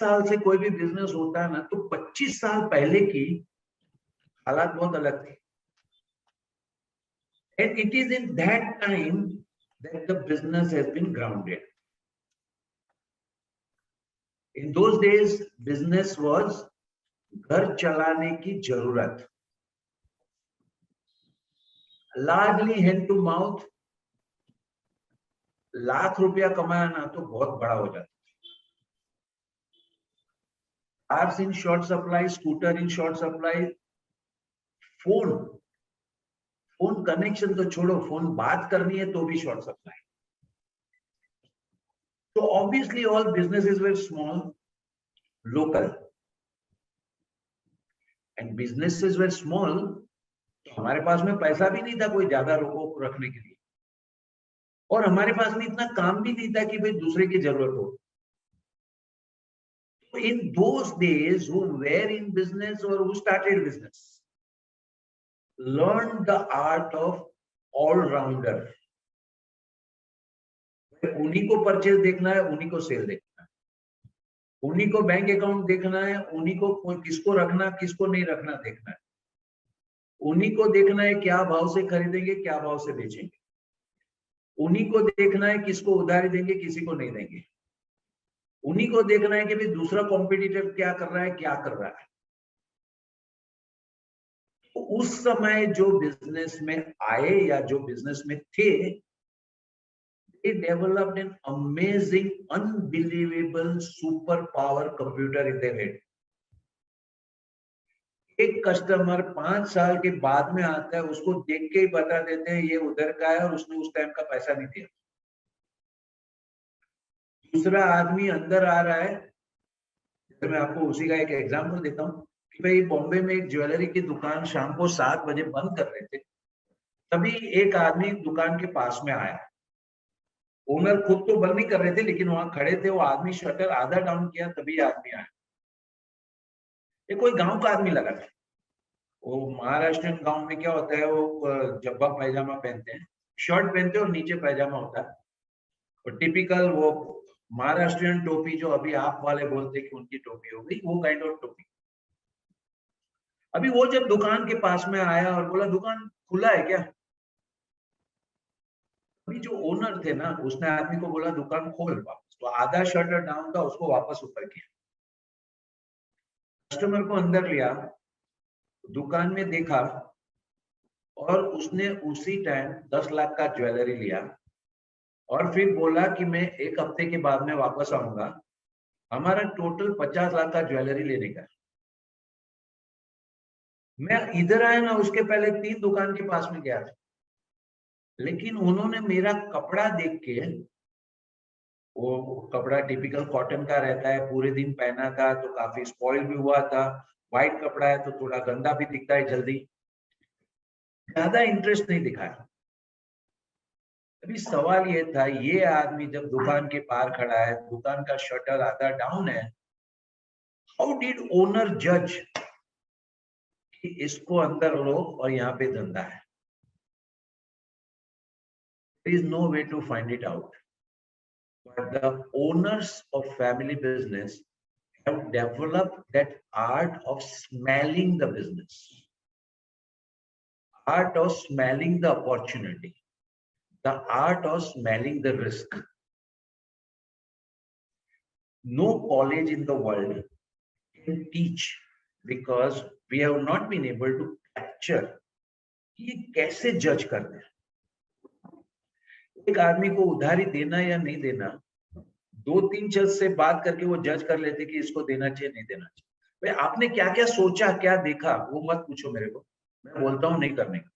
साल से कोई भी बिजनेस होता है ना, तो 25 साल पहले की हालात बहुत अलग थी। And it is in that time that the business has been grounded. In those days, business was घर चलाने की जरूरत, largely hand to mouth। Lakh रुपया कमाया ना तो बहुत बड़ा हो जाता। Cars in short supply, scooter in short supply, phone connection तो छोड़ो, फोन बात करनी है तो भी short supply. So obviously all businesses were small, local, and businesses were small। तो हमारे पास में पैसा भी नहीं था कोई ज्यादा लोगों को रखने के लिए, और हमारे पास में इतना काम भी नहीं था कि भाई दूसरे की जरूरत हो। So in those days, who were in business or who started business learned the art of all-rounder। उन्हीं को परचेज देखना है, उन्हीं को सेल देखना है, उन्हीं को बैंक अकाउंट देखना है, उन्हीं को किसको रखना किसको नहीं रखना देखना है, उन्हीं को देखना है क्या भाव से खरीदेंगे क्या भाव से बेचेंगे, उन्हीं को देखना है किसको उधारी देंगे किसी को नहीं देंगे, उन्हीं को देखना है कि भाई दूसरा कॉम्पिटिटर क्या कर रहा है क्या कर रहा है। तो उस समय जो बिजनेस में आए या जो बिजनेस में थे, they developed an amazing, unbelievable superpower computer in their head। एक कस्टमर 5 साल के बाद में आता है, उसको देख के ही बता देते हैं ये उधर का है और उसने उस टाइम का पैसा नहीं दिया। दूसरा आदमी अंदर आ रहा है, मैं आपको उसी का एक एग्जांपल देता हूँ कि भाई बॉम्बे में एक ज्वेलरी की दुकान शाम को 7 बजे बंद कर रहे थे, तभी एक आदमी दुकान के पास में आया। ओनर खुद तो बंद नहीं कर रहे थे लेकिन वहां खड़े थे, वो आदमी शटर आधा डाउन किया तभी आदमी आया। ये कोई गांव का आदमी लगा था। वो महाराष्ट्रियन गांव में क्या होता है, वो जब्बा पैजामा पहनते हैं, शर्ट पहनते हैं और नीचे पैजामा होता है, और टिपिकल वो महाराष्ट्रियन टोपी जो अभी आप वाले बोलते हैं कि उनकी टोपी हो गई, वो काइंड ऑफ टोपी। अभी वो जब दुकान के पास में आया और बोला दुकान खुला है क्या, अभी जो ओनर थे ना उसने आदमी को बोला दुकान खोल वापस, तो आधा शटर डाउन था उसको वापस ऊपर किया, कस्टमर को अंदर लिया, दुकान में देखा और उसने उसी टाइम 10 लाख का ज्वेलरी लिया और फिर बोला कि मैं 1 हफ्ते के बाद में वापस आऊंगा, हमारा टोटल 50 लाख का ज्वेलरी लेने का। मैं इधर आया ना उसके पहले 3 दुकान के पास में गया था, लेकिन उन्होंने मेरा कपड़ा देख के, वो कपड़ा टिपिकल कॉटन का रहता है, पूरे दिन पहना था तो काफी स्पॉइल भी हुआ था, व्हाइट कपड़ा है तो थोड़ा गंदा भी दिखता है जल्दी, ज्यादा इंटरेस्ट नहीं दिखाया। अभी सवाल ये था, ये आदमी जब दुकान के पार खड़ा है, दुकान का शटर आधा डाउन है, हाउ डिड ओनर जज कि इसको अंदर लो और यहाँ पे धंधा है? There is no way to find it out, but the owners of family business have developed that art of smelling the business, art of smelling the opportunity, the art of smelling the risk। No college in the world can teach, because we have not been able to capture ये कैसे जज करते हैं। एक आदमी को उधारी देना या नहीं देना, 2-3 शख्स से बात करके वो जज कर लेते कि इसको देना चाहिए नहीं देना चाहिए। भाई आपने क्या क्या सोचा क्या देखा वो मत पूछो मेरे को, मैं बोलता हूँ नहीं करने का।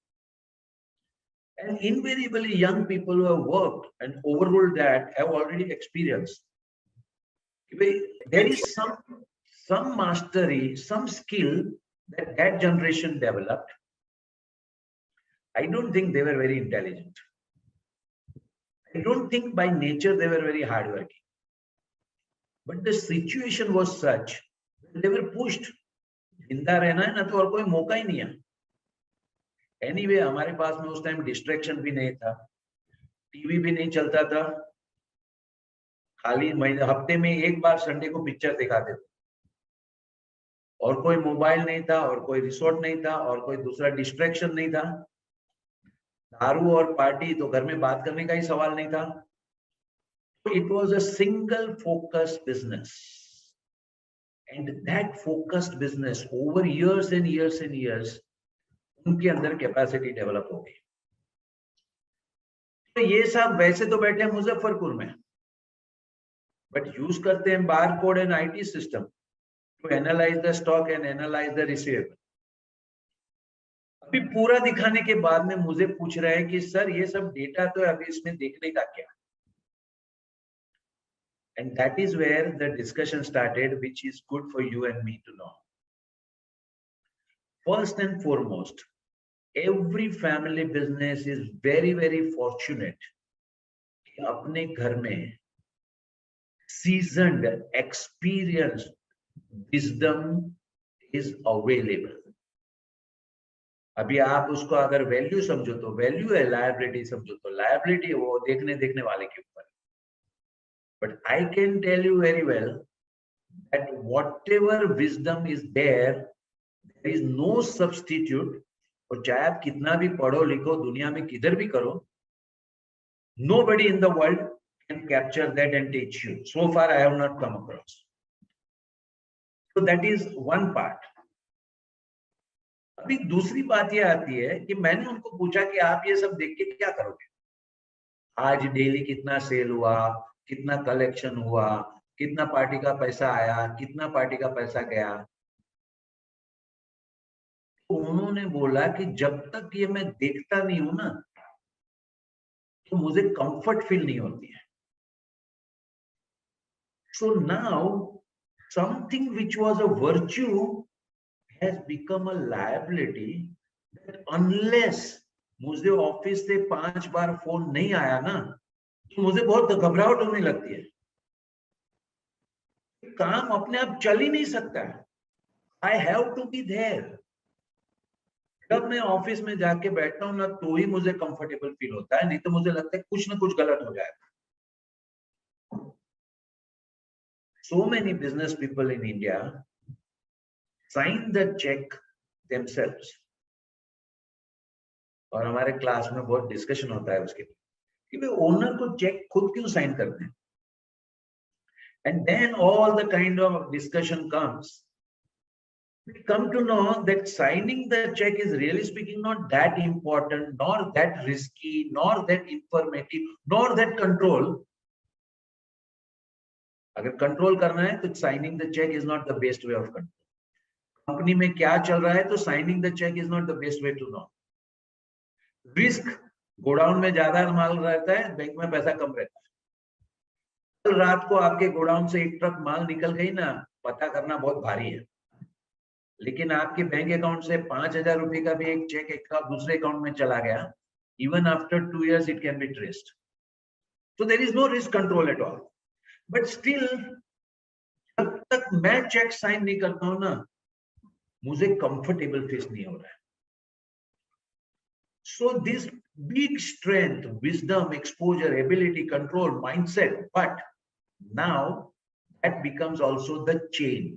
And invariably young people who have worked and overruled that have already experienced there is some mastery, some skill that that generation developed। I don't think they were very intelligent, I don't think by nature they were very hardworking, but the situation was such that they were pushed। जिंदा रहना है ना तो और कोई मौका ही नहीं है। एनीवे हमारे पास में उस टाइम डिस्ट्रैक्शन भी नहीं था, टीवी भी नहीं चलता था, खाली महीने हफ्ते में एक बार संडे को पिक्चर दिखाते थे, और कोई मोबाइल नहीं था, और कोई रिसोर्ट नहीं था, और कोई दूसरा डिस्ट्रैक्शन नहीं था। दारू और पार्टी तो घर में बात करने का ही सवाल नहीं था। It was a single focused business, and that focused business over years and years and years उनके अंदर कैपेसिटी डेवलप हो गई। तो ये सब वैसे तो बैठे हैं मुजफ्फरपुर में, बट यूज करते हैं bar code and IT system to analyse the stock and analyse the receivable. अभी पूरा दिखाने के बाद में मुझे पूछ रहे हैं कि सर ये सब डेटा तो अभी इसमें देखने का क्या। And that is where the discussion started, which is good for you and me to know. First and foremost, every family business is very, very fortunate कि अपने घर में seasoned, experienced wisdom is available. अभी आप उसको अगर value समझो तो वैल्यू है, लायबिलिटी समझो तो लायबिलिटी, वो देखने वाले के ऊपर। But I can tell you very well that whatever wisdom is there, there is no substitute. और चाहे आप कितना भी पढ़ो लिखो दुनिया में किधर भी करो, nobody in the world can capture that and teach you. So far I have not come across. So that is one part. अभी दूसरी बात ये आती है कि मैंने उनको पूछा कि आप ये सब देख के क्या करोगे। आज डेली कितना सेल हुआ, कितना कलेक्शन हुआ, कितना पार्टी का पैसा आया, कितना पार्टी का पैसा गया। तो उन्होंने बोला कि जब तक ये मैं देखता नहीं हूं ना, तो मुझे कंफर्ट फील नहीं होती है। So now something which was a virtue has become a liability, that unless मुझे ऑफिस से 5 बार फोन नहीं आया ना, तो मुझे बहुत घबराहट होने लगती है। काम अपने आप चल ही नहीं सकता। I have to be there. जब मैं ऑफिस में जाके बैठता हूं ना, तो ही मुझे कंफर्टेबल फील होता है, नहीं तो मुझे लगता है कुछ ना कुछ गलत हो जाएगा। So many business people in India sign the check themselves, और हमारे क्लास में बहुत डिस्कशन होता है उसके कि भाई ओनर को चेक खुद क्यों साइन करते हैं। And then all the kind of discussion comes. We come to know that signing the check is really speaking not that important, nor that risky, nor that informative, nor that control. अगर control करना है तो signing the check is not the best way of control. Company में क्या चल रहा है तो signing the check is not the best way to know. Risk, godown में ज्यादा माल रहता है, बैंक में पैसा कम रहता है। कल रात को आपके गोडाउन से एक ट्रक माल निकल गई ना, पता करना बहुत भारी है। लेकिन आपके बैंक अकाउंट से 5,000 रुपए का भी एक चेक एक दूसरे अकाउंट में चला गया, even after 2 years it can be traced. So there is no risk control at all. But still जब तक मैं चेक साइन नहीं करता हूं ना, मुझे कंफर्टेबल फील नहीं हो रहा है। So this big strength, wisdom, exposure, ability, control, mindset, but now that becomes also the chain.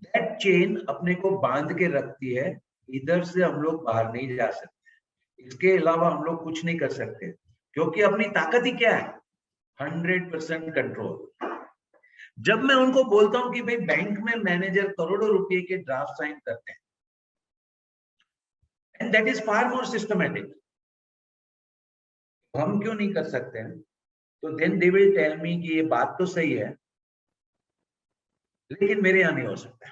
That chain अपने को बांध के रखती है, इधर से हम लोग बाहर नहीं जा सकते। इसके अलावा हम लोग कुछ नहीं कर सकते, क्योंकि अपनी ताकत ही क्या है? 100% कंट्रोल। जब मैं उनको बोलता हूं कि भाई बैंक में मैनेजर करोड़ों रुपए के ड्राफ्ट साइन करते हैं, and that is far more systematic, हम क्यों नहीं कर सकते हैं? तो then they will tell me कि ये बात तो सही है, लेकिन मेरे यहाँ नहीं हो सकता।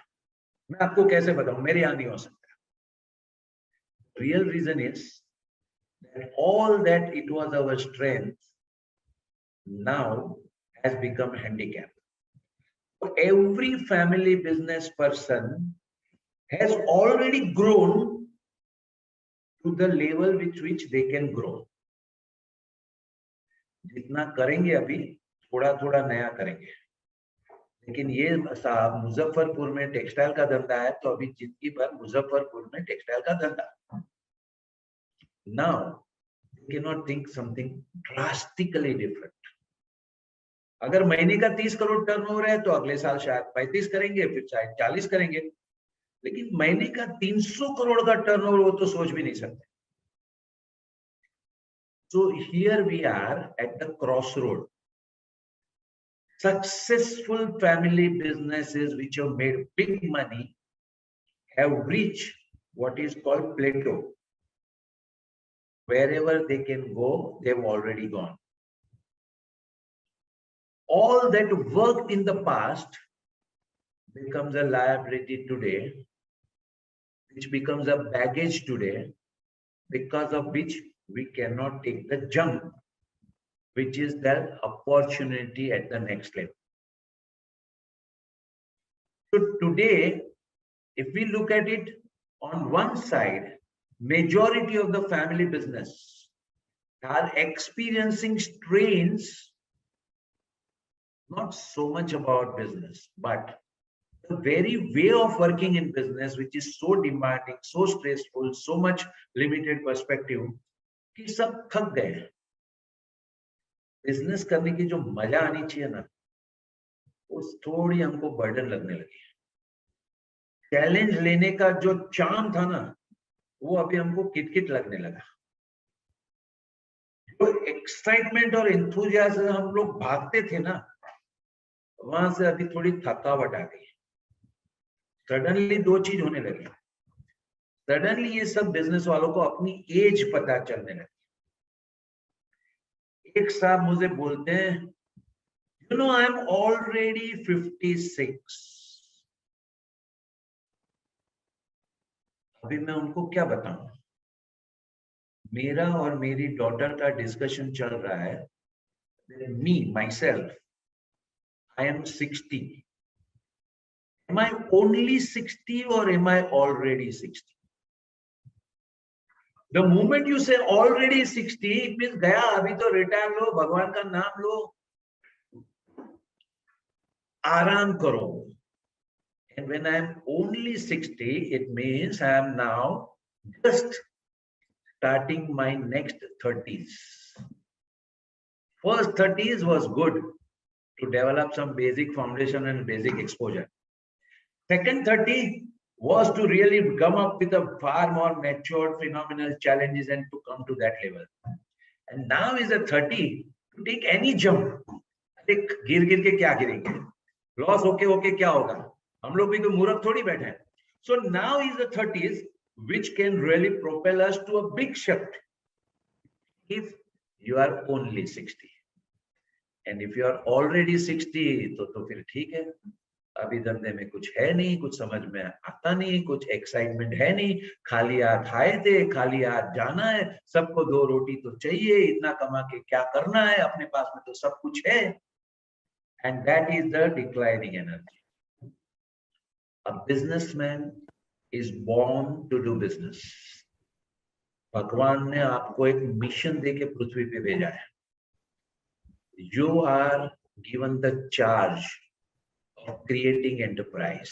मैं आपको कैसे बताऊं, मेरे यहाँ नहीं हो सकता। Real reason is that all that it was our strength now has become handicap. So every family business person has already grown to the level with which they can grow. जितना करेंगे अभी थोड़ा थोड़ा नया करेंगे, लेकिन ये साहब मुजफ्फरपुर में टेक्सटाइल का धंधा है, तो अभी जिंदगी भर मुजफ्फरपुर में टेक्सटाइल का धंधा। Now they cannot think something drastically different. अगर महीने का 30 करोड़ टर्नओवर है तो अगले साल शायद 35 करेंगे, फिर शायद 40 करेंगे, लेकिन महीने का 300 करोड़ का टर्नओवर वो तो सोच भी नहीं सकते। So here we are at the crossroad. Successful family businesses which have made big money have reached what is called plateau. Wherever they can go, they've already gone. All that worked in the past becomes a liability today, which becomes a baggage today, because of which we cannot take the jump, which is that opportunity at the next level. So today, if we look at it on one side, majority of the family business are experiencing strains, not so much about business, but the very way of working in business, which is so demanding, so stressful, so much limited perspective, कि सब थक गए। Business करने की जो मजा आनी चाहिए ना, वो थोड़ी हमको बर्डन लगने लगी। चैलेंज लेने का जो चार्म था ना, वो अभी हमको किटकिट लगने लगा। जो एक्साइटमेंट और एंथुसियाज्म हम लोग भागते थे ना, वहां से अभी थोड़ी थकावट आ गई। सडनली दो चीज होने लगी। सडनली ये सब बिजनेस वालों को अपनी एज पता चलने लगी। एक साहब मुझे बोलते हैं, you know I am already 56। अभी मैं उनको क्या बताऊं? मेरा और मेरी डॉटर का डिस्कशन चल रहा है। Me myself, I am 60। Am I only 60 or am I already 60? The moment you say already 60, it means गया, अभी तो रिटायर लो, भगवान का नाम लो, आराम करो। And when I am only 60, it means I am now just starting my next 30s. First 30s was good to develop some basic foundation and basic exposure. Second 30 was to really come up with a far more matured, phenomenal challenges and to come to that level. And now is a 30 to take any jump. गिर गिर के क्या गिरेंगे? Loss होके होके क्या होगा? हम लोग भी कोई मूर्ख थोड़ी बैठे हैं। So now is the 30s which can really propel us to a big shift if you are only 60. And if you are already 60, तो फिर ठीक है। अभी धंधे में कुछ है नहीं, कुछ समझ में आता नहीं, कुछ एक्साइटमेंट है नहीं, खाली हाथ आए थे, खाली हाथ जाना है, सबको दो रोटी तो चाहिए, इतना कमा के क्या करना है, अपने पास में तो सब कुछ है। And that is the declining energy. A businessman is born to do business. भगवान ने आपको एक मिशन देके पृथ्वी पे भेजा है। You are given the charge creating enterprise.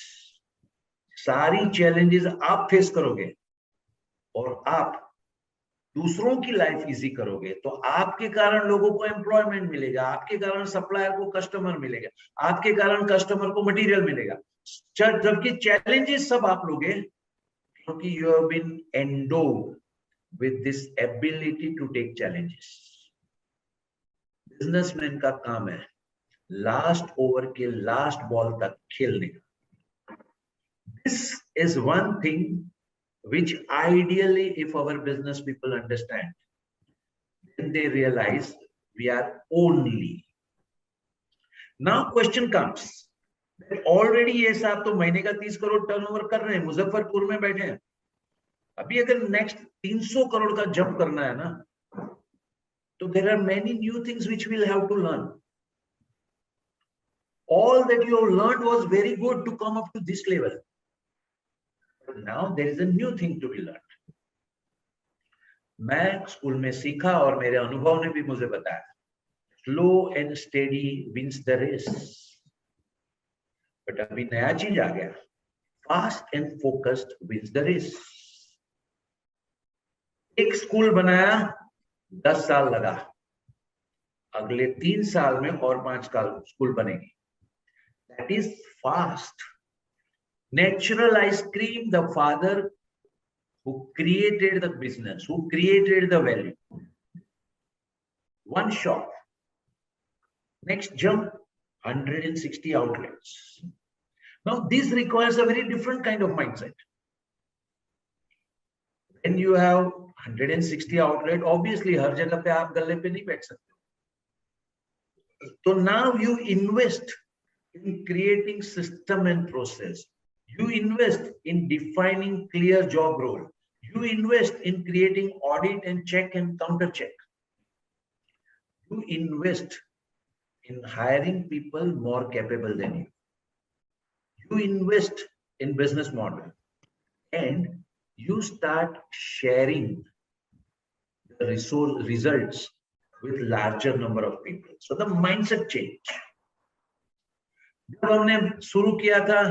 सारी चैलेंजेस आप फेस करोगे और आप दूसरों की लाइफ इजी करोगे, तो आपके कारण लोगों को एम्प्लॉयमेंट मिलेगा, आपके कारण सप्लायर को कस्टमर मिलेगा, आपके कारण कस्टमर को मटेरियल मिलेगा, जबकि चैलेंजेस सब आप लोगे, क्योंकि you have been endowed with this ability to take challenges. Businessman का काम है लास्ट ओवर के लास्ट बॉल तक खेलने का। This is one thing which ideally, if our business people understand, then they realize we are only. Now question comes that already ये साहब तो महीने का 30 करोड़ टर्नओवर कर रहे हैं, मुजफ्फरपुर में बैठे हैं। अभी अगर नेक्स्ट 300 करोड़ का जंप करना है ना, तो there are many new things which we'll have to learn. All that you have learned was very good to come up to this level. But now there is a new thing to be learned. मैं school में सीखा और मेरे अनुभव ने भी मुझे बताया, slow and steady wins the race. But अभी नया चीज आ गया, fast and focused wins the race. एक स्कूल बनाया 10 साल लगा, अगले 3 साल में और 5 स्कूल बनेगी। That is fast. Natural ice cream, the father who created the business, who created the value. One shop. Next jump, 160 outlets. Now this requires a very different kind of mindset. When you have 160 outlet, obviously हर जगह पे आप गले पे नहीं बैठ सकते। So now you invest in creating system and process. You invest in defining clear job role. You invest in creating audit and check and counter check. You invest in hiring people more capable than you. You invest in business model, and you start sharing the results with larger number of people. So the mindset change. जब हमने शुरू किया था,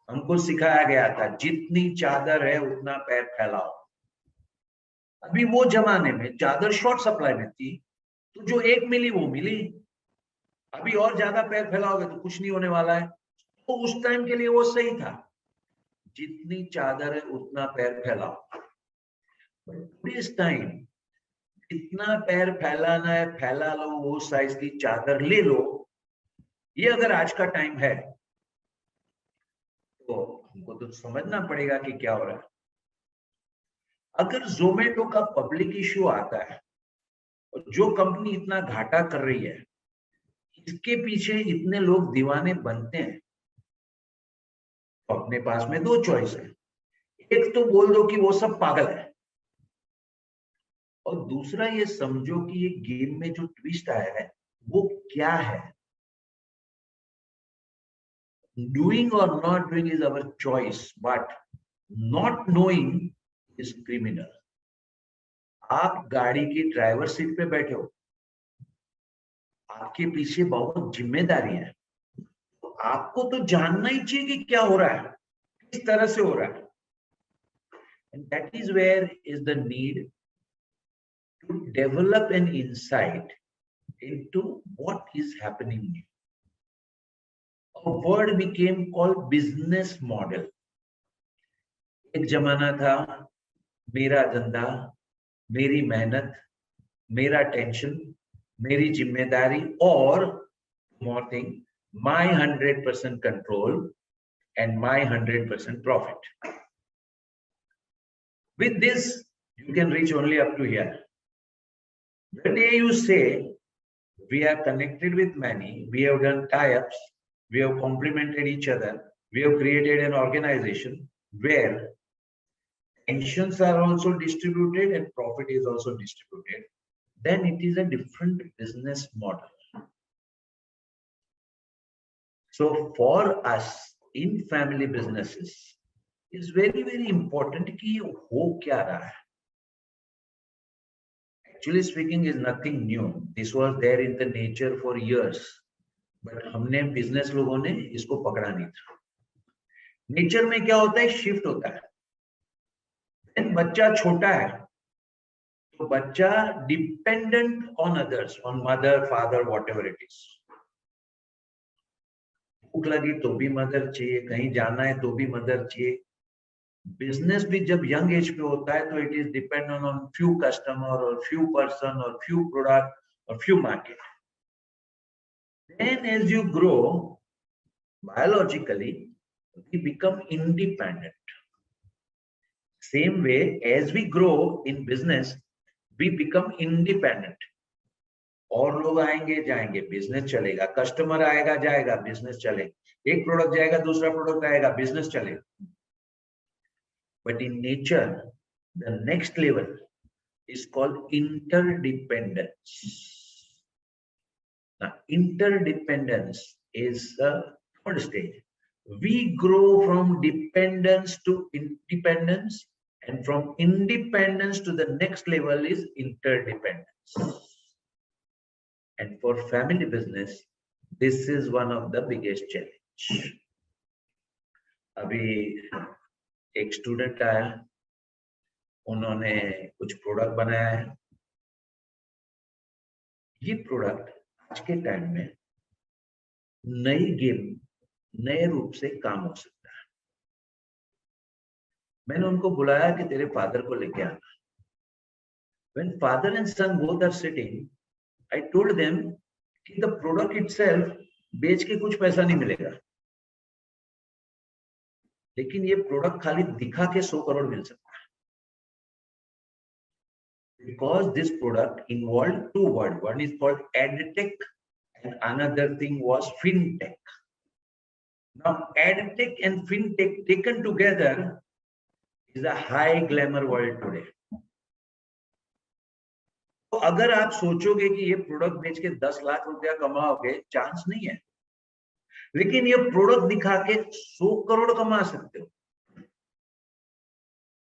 हमको सिखाया गया था जितनी चादर है उतना पैर फैलाओ। अभी वो जमाने में चादर शॉर्ट सप्लाई में थी, तो जो एक मिली वो मिली। अभी और ज्यादा पैर फैलाओगे तो कुछ नहीं होने वाला है। तो उस टाइम के लिए वो सही था, जितनी चादर है उतना पैर फैलाओ। इस टाइम जितना पैर फैलाना है फैला लो, वो साइज की चादर ले लो। ये अगर आज का टाइम है तो हमको तो समझना पड़ेगा कि क्या हो रहा है। अगर जोमेटो का पब्लिक इश्यू आता है और जो कंपनी इतना घाटा कर रही है, इसके पीछे इतने लोग दीवाने बनते हैं, तो अपने पास में दो चॉइस है। एक तो बोल दो कि वो सब पागल है, और दूसरा ये समझो कि ये गेम में जो ट्विस्ट आया है वो क्या है। डूइंग और not doing is our choice, but not knowing is criminal. आप गाड़ी की ड्राइवर सीट पे बैठे हो, आपके पीछे बहुत जिम्मेदारी है, तो आपको तो जानना ही चाहिए कि क्या हो रहा है, किस तरह से हो रहा है। And that is where is the need to develop an insight into what is happening. A word became called business model. एक जमाना था मेरा धंधा, मेरी मेहनत, मेरा टेंशन, मेरी जिम्मेदारी, और more thing, my 100% control and my 100% profit. With this, you can reach only up to here. The day you say, we are connected with many, we have done tie-ups, we have complemented each other, we have created an organization where pensions are also distributed and profit is also distributed, then it is a different business model. So for us in family businesses, it's very, very important कि हो क्या रहा है। Actually speaking is nothing new. This was there in the nature for years, but हमने business लोगों ने इसको पकड़ा नहीं था। नेचर में क्या होता है, शिफ्ट होता है। बच्चा छोटा है तो बच्चा dependent on others, on mother, father, whatever it is. भूख लगी तो भी मदर चाहिए, कहीं जाना है तो भी मदर चाहिए। बिजनेस भी जब यंग एज पे होता है तो it is dependent on few customer और फ्यू पर्सन और फ्यू प्रोडक्ट और few market. Then as you grow biologically, we become independent. Same way as we grow in business, we become independent. और लोग आएंगे जाएंगे, बिजनेस चलेगा। Customer आएगा जाएगा, बिजनेस चलेगा। एक प्रोडक्ट जाएगा, दूसरा प्रोडक्ट आएगा, बिजनेस चलेगा। But in nature, the next level is called interdependence. Now, interdependence is the third stage. We grow from dependence to independence, and from independence to the next level is interdependence. And for family business, this is one of the biggest challenge. अभी एक student आया, उन्होंने कुछ product बनाया है। ये product आज के टाइम में नई गेम, नए रूप से काम हो सकता है। मैंने उनको बुलाया कि तेरे फादर को लेके आना। When father and son both are sitting, I told them कि the product itself बेच के कुछ पैसा नहीं मिलेगा, लेकिन ये प्रोडक्ट खाली दिखा के 100 करोड़ मिल सकता है। Because this product involved two words, one is called edtech and another thing was fintech. Now edtech and fintech taken together is a high glamour world today. तो अगर आप सोचोगे कि ये प्रोडक्ट बेच के 10 लाख रुपया कमाओगे, चांस नहीं है, लेकिन ये प्रोडक्ट दिखा के 100 करोड़ कमा सकते हो।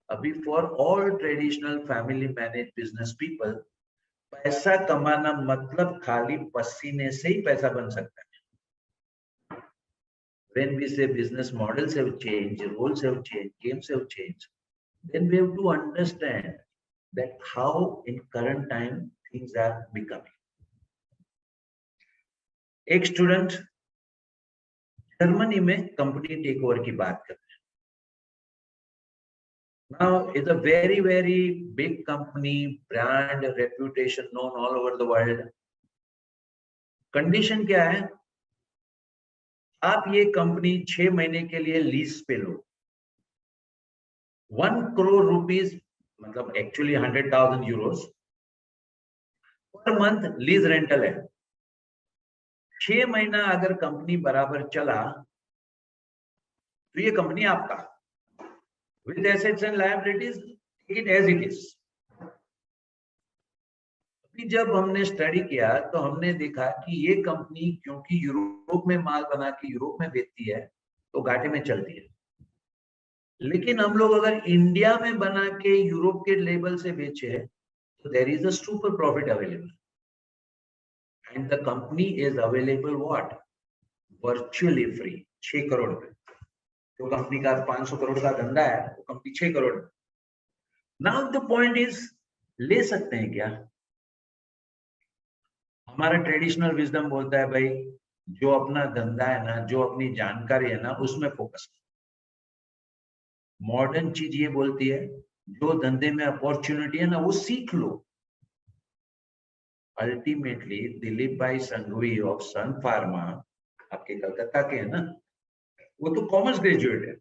अभी for all traditional family manage business people, पैसा कमाना मतलब खाली पसीने से ही पैसा बन सकता है। When we say business models have changed, roles have changed, games have changed, then we have to understand that how in current time things are becoming. एक स्टूडेंट जर्मनी में कंपनी टेक ओवर की बात कर रहे हैं। Now it's a very very big company, brand, reputation known all over the world. Condition क्या है? आप ये कंपनी 6 महीने के लिए लीज पे लो। 1 करोड़ रुपीस मतलब actually 100,000 Euros per month lease rental है। 6 महीना अगर कंपनी बराबर चला तो ये कंपनी आपका, with assets and liabilities, take it as it is. अभी जब हमने स्टडी किया तो हमने देखा कि ये कंपनी क्योंकि यूरोप में माल बना के यूरोप में बेचती है तो घाटे में चलती है, लेकिन हम लोग अगर इंडिया में बना के यूरोप के लेवल से बेचे तो there is a super profit available and the company is available what, virtually free. 6 crore में जो कंपनी का 500 करोड़ का धंधा है वो company 6 crore. Now the point is, ले सकते हैं क्या? हमारा ट्रेडिशनल विजडम बोलता है भाई जो अपना धंधा है ना, जो अपनी जानकारी है ना, उसमें फोकस। मॉडर्न चीज ये बोलती है जो धंधे में अपॉर्चुनिटी है ना वो सीख लो। अल्टीमेटली दिलीप भाई संघवी ऑफ सन फार्मा, आपके कलकत्ता के हैं ना, वो तो कॉमर्स ग्रेजुएट है,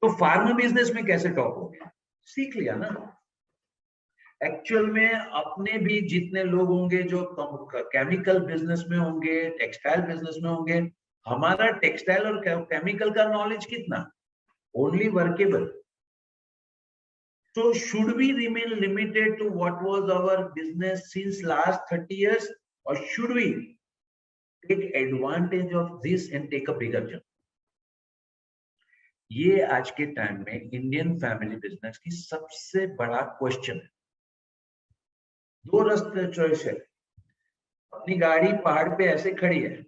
तो फार्मा बिजनेस में कैसे टॉप हो गया? सीख लिया ना। एक्चुअल में अपने भी जितने लोग होंगे जो केमिकल बिजनेस में होंगे, टेक्सटाइल बिजनेस में होंगे, हमारा टेक्सटाइल और केमिकल का नॉलेज कितना? Only workable. So should we remain limited to what was our business since last 30 years, or should we take advantage of this and take a bigger jump? ये आज के time में Indian family business की सबसे बड़ा question है। दो रास्ते चॉइस है। अपनी गाड़ी पहाड़ पे ऐसे खड़ी है,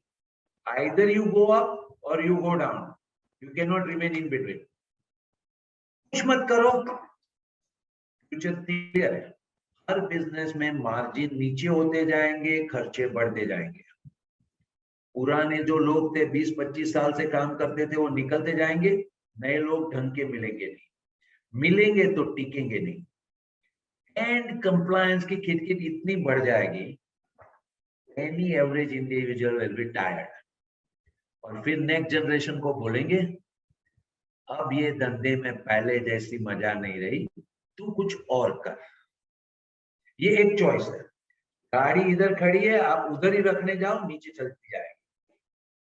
either you go up or you go down, you cannot remain in between। कुछ मत करो, फ्यूचर क्लियर है। हर बिजनेस में मार्जिन नीचे होते जाएंगे, खर्चे बढ़ते जाएंगे। पुराने जो लोग थे 20-25 साल से काम करते थे वो निकलते जाएंगे, नए लोग ढंग के मिलेंगे नहीं, मिलेंगे तो टिकेंगे नहीं, एंड कंप्लायंस की किटकिट इतनी बढ़ जाएगी, any average individual will be tired, और फिर नेक्स्ट जनरेशन को बोलेंगे अब ये धंधे में पहले जैसी मजा नहीं रही, तू कुछ और कर। ये एक चॉइस है। गाड़ी इधर खड़ी है, आप उधर ही रखने जाओ, नीचे चलती जाएगी।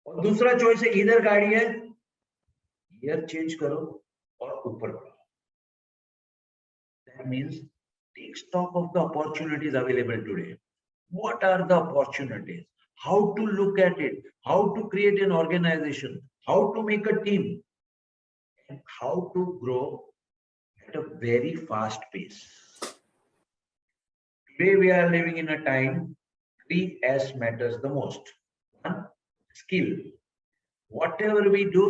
और दूसरा चॉइस है, इधर गाड़ी है, गियर चेंज करो और ऊपर बढ़ो। That means take stock of the opportunities available today. What are the opportunities? How to look at it? How to create an organization? How to make a team? And how to grow at a very fast pace. Today we are living in a time 3S matters the most. One, skill. Whatever we do,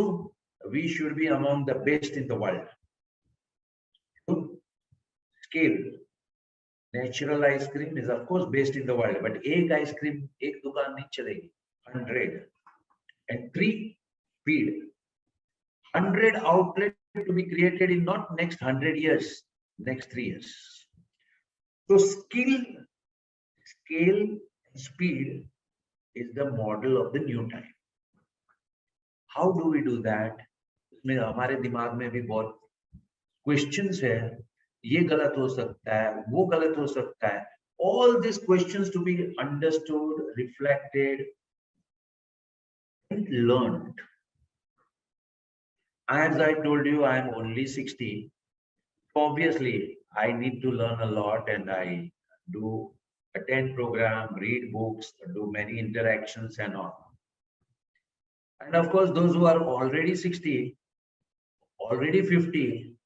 we should be among the best in the world. Two, skill. Natural ice cream is of course based in the world, but एक ice cream एक दुकान नहीं चलेगी, 100. And 3, speed. 100 outlet to be created in not next 100 years, next 3 years. So skill, scale, and speed is the model of the new time. How do we do that? इसमें हमारे दिमाग में भी बहुत questions है, ये गलत हो सकता है, वो गलत हो सकता है. All these questions to be understood, reflected, and learned. As I told you, I am only 60. Obviously, I need to learn a lot, and I do attend program, read books, do many interactions and all. And of course, those who are already 60, already 50,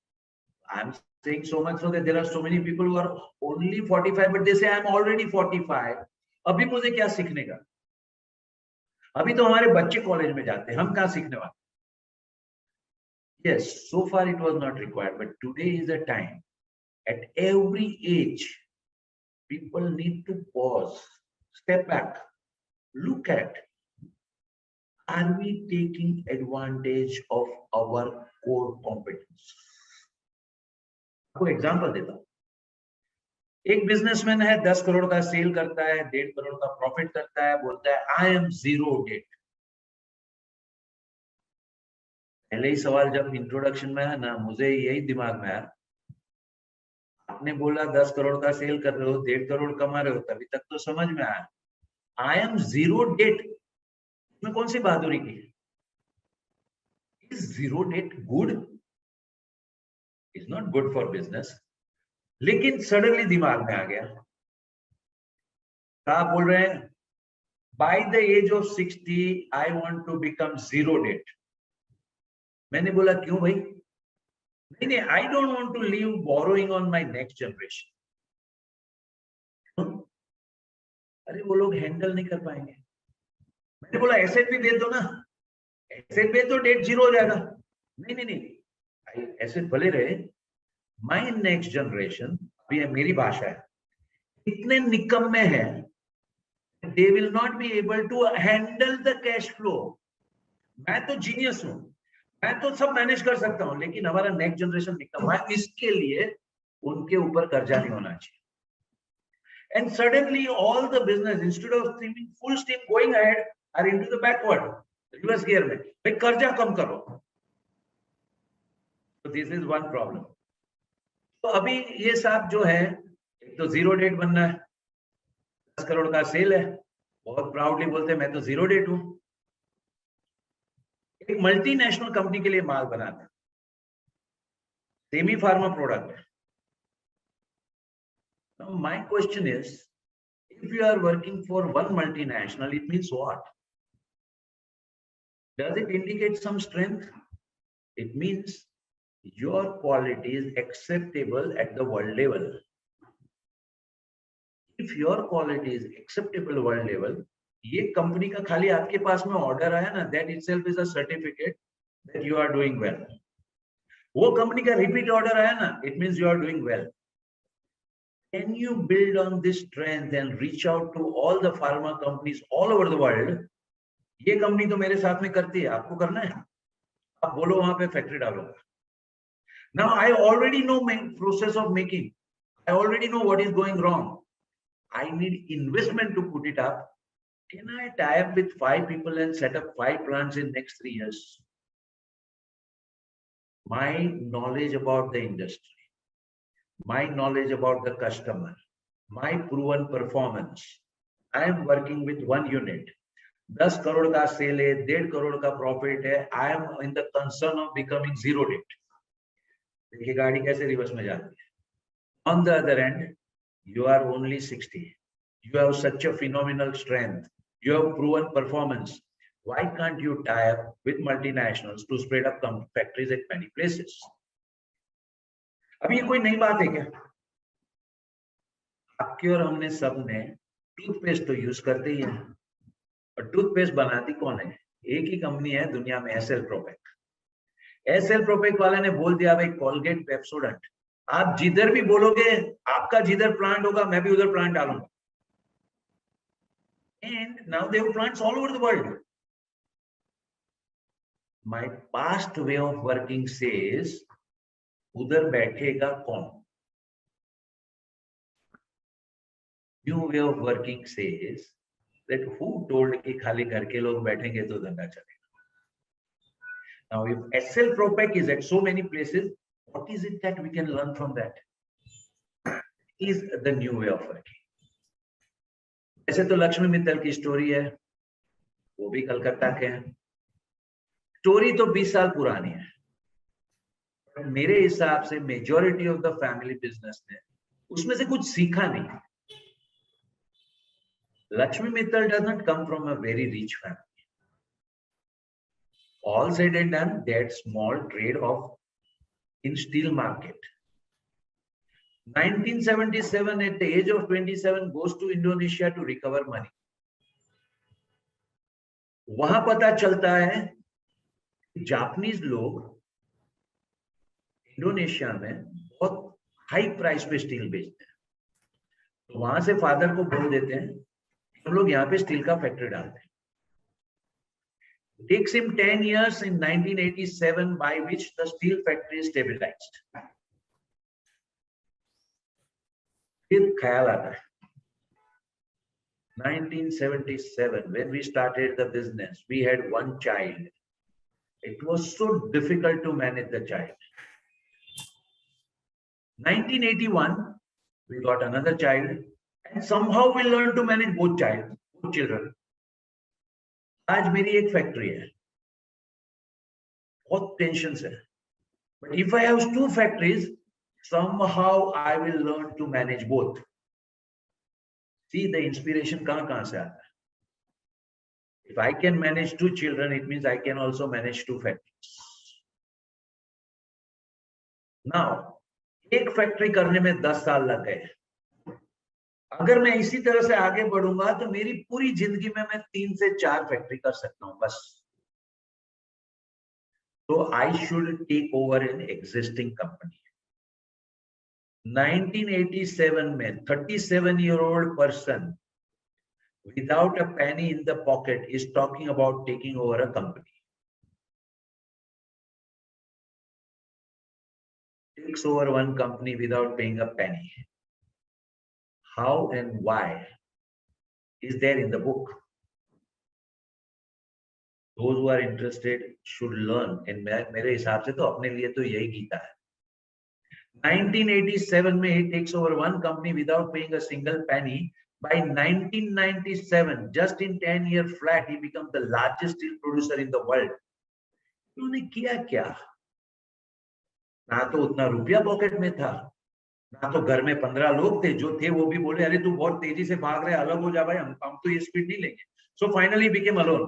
I'm saying so much so that there are so many people who are only 45, but they say I'm already 45. अभी मुझे क्या सीखने का? अभी तो हमारे बच्चे college में जाते हैं, हम कहाँ सीखने वाले? Yes, so far it was not required, but today is the time. At every age, people need to pause, step back, look at, are we taking advantage of our core competence? आपको example देता हूँ. एक businessman है, 10 करोड़ का cell करता है, 1.5 करोड़ का profit करता है, बोलता है आई एम जीरो डेट. पहले ही सवाल जब इंट्रोडक्शन में है ना, मुझे यही दिमाग में आया. आपने बोला 10 करोड़ का सेल कर रहे हो, 1.5 करोड़ कमा रहे हो, तभी तक तो समझ में आया. आई एम जीरो डेट में कौन सी बहादुरी की? Is zero debt good? Is not good for business. लेकिन सडनली दिमाग में आ गया. आप बोल रहे हैं by the age of 60 I want to become zero debt. मैंने बोला क्यों भाई? नहीं, I don't want to leave borrowing on my next generation. अरे वो लोग हैंडल नहीं कर पाएंगे. मैंने बोला एसेट भी दे दो ना. एसेट पे तो डेट जीरो हो जाएगा. नहीं, एसेट भले रहे. माय नेक्स्ट जनरेशन, अभी मेरी भाषा है, इतने निकम्मे हैं, they will not be able to handle the cash flow. मैं तो जीनियस हूं, मैं तो सब मैनेज कर सकता हूं, लेकिन हमारा नेक्स्ट जनरेशन निकम्मा है. इसके लिए उनके ऊपर कर्जा नहीं होना चाहिए. And suddenly all the business, instead of streaming full steam going ahead, are into the backward, reverse gear में. भाई कर्जा कम करो. So this is one problem. तो अभी ये साहब जो है, एक तो जीरो डेट बनना है, 10 करोड़ का सेल है, बहुत प्राउडली बोलते हैं मैं तो जीरो डेट हूं. एक मल्टीनेशनल कंपनी के लिए माल बनाता है, सेमी फार्मा प्रोडक्ट है. Now my question is, if you are working for one multinational, it means what? Does it indicate some strength? It means your quality is acceptable at the world level. If your quality is acceptable world level, ये company का खाली आपके पास में order आया ना, that itself is a certificate that you are doing well. वो company का repeat order आया ना, it means you are doing well. Can you build on this strength and reach out to all the pharma companies all over the world? ये company तो मेरे साथ में करती है, आपको करना है, आप बोलो वहां पे फैक्ट्री डालूंगा. Now I already know process of making. I already know what is going wrong. I need investment to put it up. Can I tie up with 5 people and set up 5 plants in next 3 years? My knowledge about the industry, my knowledge about the customer, my proven performance. I am working with one unit. 10 crore का cell है, 1.5 करोड़ का profit है. I am in the concern of becoming zero debt. देखिए गाड़ी कैसे reverse में जाती है. On the other end, you are only 60. You have such a phenomenal strength. You have proven performance. Why can't you tie up with multinationals to spread up factories at many places? अभी ये कोई नई बात है क्या? आपके और हमने सब ने टूथपेस्ट तो यूज करते ही है, और टूथपेस्ट बनाती कौन है? एक ही कंपनी है दुनिया में, एसएल प्रोपेक. एसएल प्रोपेक वाले ने बोल दिया भाई कोलगेट पेप्सोडेंट आप जिधर भी बोलोगे, आपका जिधर प्लांट होगा मैं भी उधर प्लांट डालूंगा. And now they have plants all over the world. My past way of working says, उधर बैठेगा कौन? New way of working says that who told कि खाली घर के लोग बैठेंगे तो धंधा चलेगा. Now, if SL Propec is at so many places, what is it that we can learn from that? Is the new way of working. ऐसे तो लक्ष्मी मित्तल की स्टोरी है, वो भी कलकत्ता के हैं. स्टोरी तो 20 साल पुरानी है. मेरे हिसाब से majority of the family business ने उसमें से कुछ सीखा नहीं. Lakshmi Mittal does not come from a very rich family. All said and done, that small trade of in steel market. 1977, at the age of 27, goes to Indonesia to recover money. वहां पता चलता है Japanese लोग Indonesia में बहुत high price पे steel बेचते हैं. तो वहां से फादर को बोल देते हैं हम लोग यहाँ पे स्टील का फैक्ट्री डालते हैं. It takes him 10 years in 1987 by which the steel factory stabilized. फिर ख्याल आता है 1977 when we started the business, we had one child. It was so difficult to manage the child. 1981 we got another child and somehow we learned to manage both children. आज मेरी एक factory है, बहुत tension है. But if I have two factories, somehow I will learn to manage both. See the inspiration कहाँ से आता है. If I can manage two children, it means I can also manage two factories. Now, एक factory करने में 10 साल लग गए. अगर मैं इसी तरह से आगे बढ़ूंगा तो मेरी पूरी जिंदगी में मैं 3 से 4 फैक्ट्री कर सकता हूं बस. तो I should take over an existing company. 1987 में 37-year-old person without a penny in the pocket is talking about taking over a company. Takes over one company without paying a penny. How and why is there in the book. Those who are interested should learn. And मेरे हिसाब से तो अपने लिए तो यही गीता है. 1987 में he takes over one company without paying a single penny. By 1997, just in 10-year flat, he becomes the largest steel producer in the world. उन्होंने किया क्या? ना तो उतना रुपया पॉकेट में था, ना तो घर में 15 लोग थे. जो थे वो भी बोले अरे तू बहुत तेजी से भाग रहे, अलग हो जा भाई, हम तो ये स्पीड नहीं लेंगे. So finally became alone.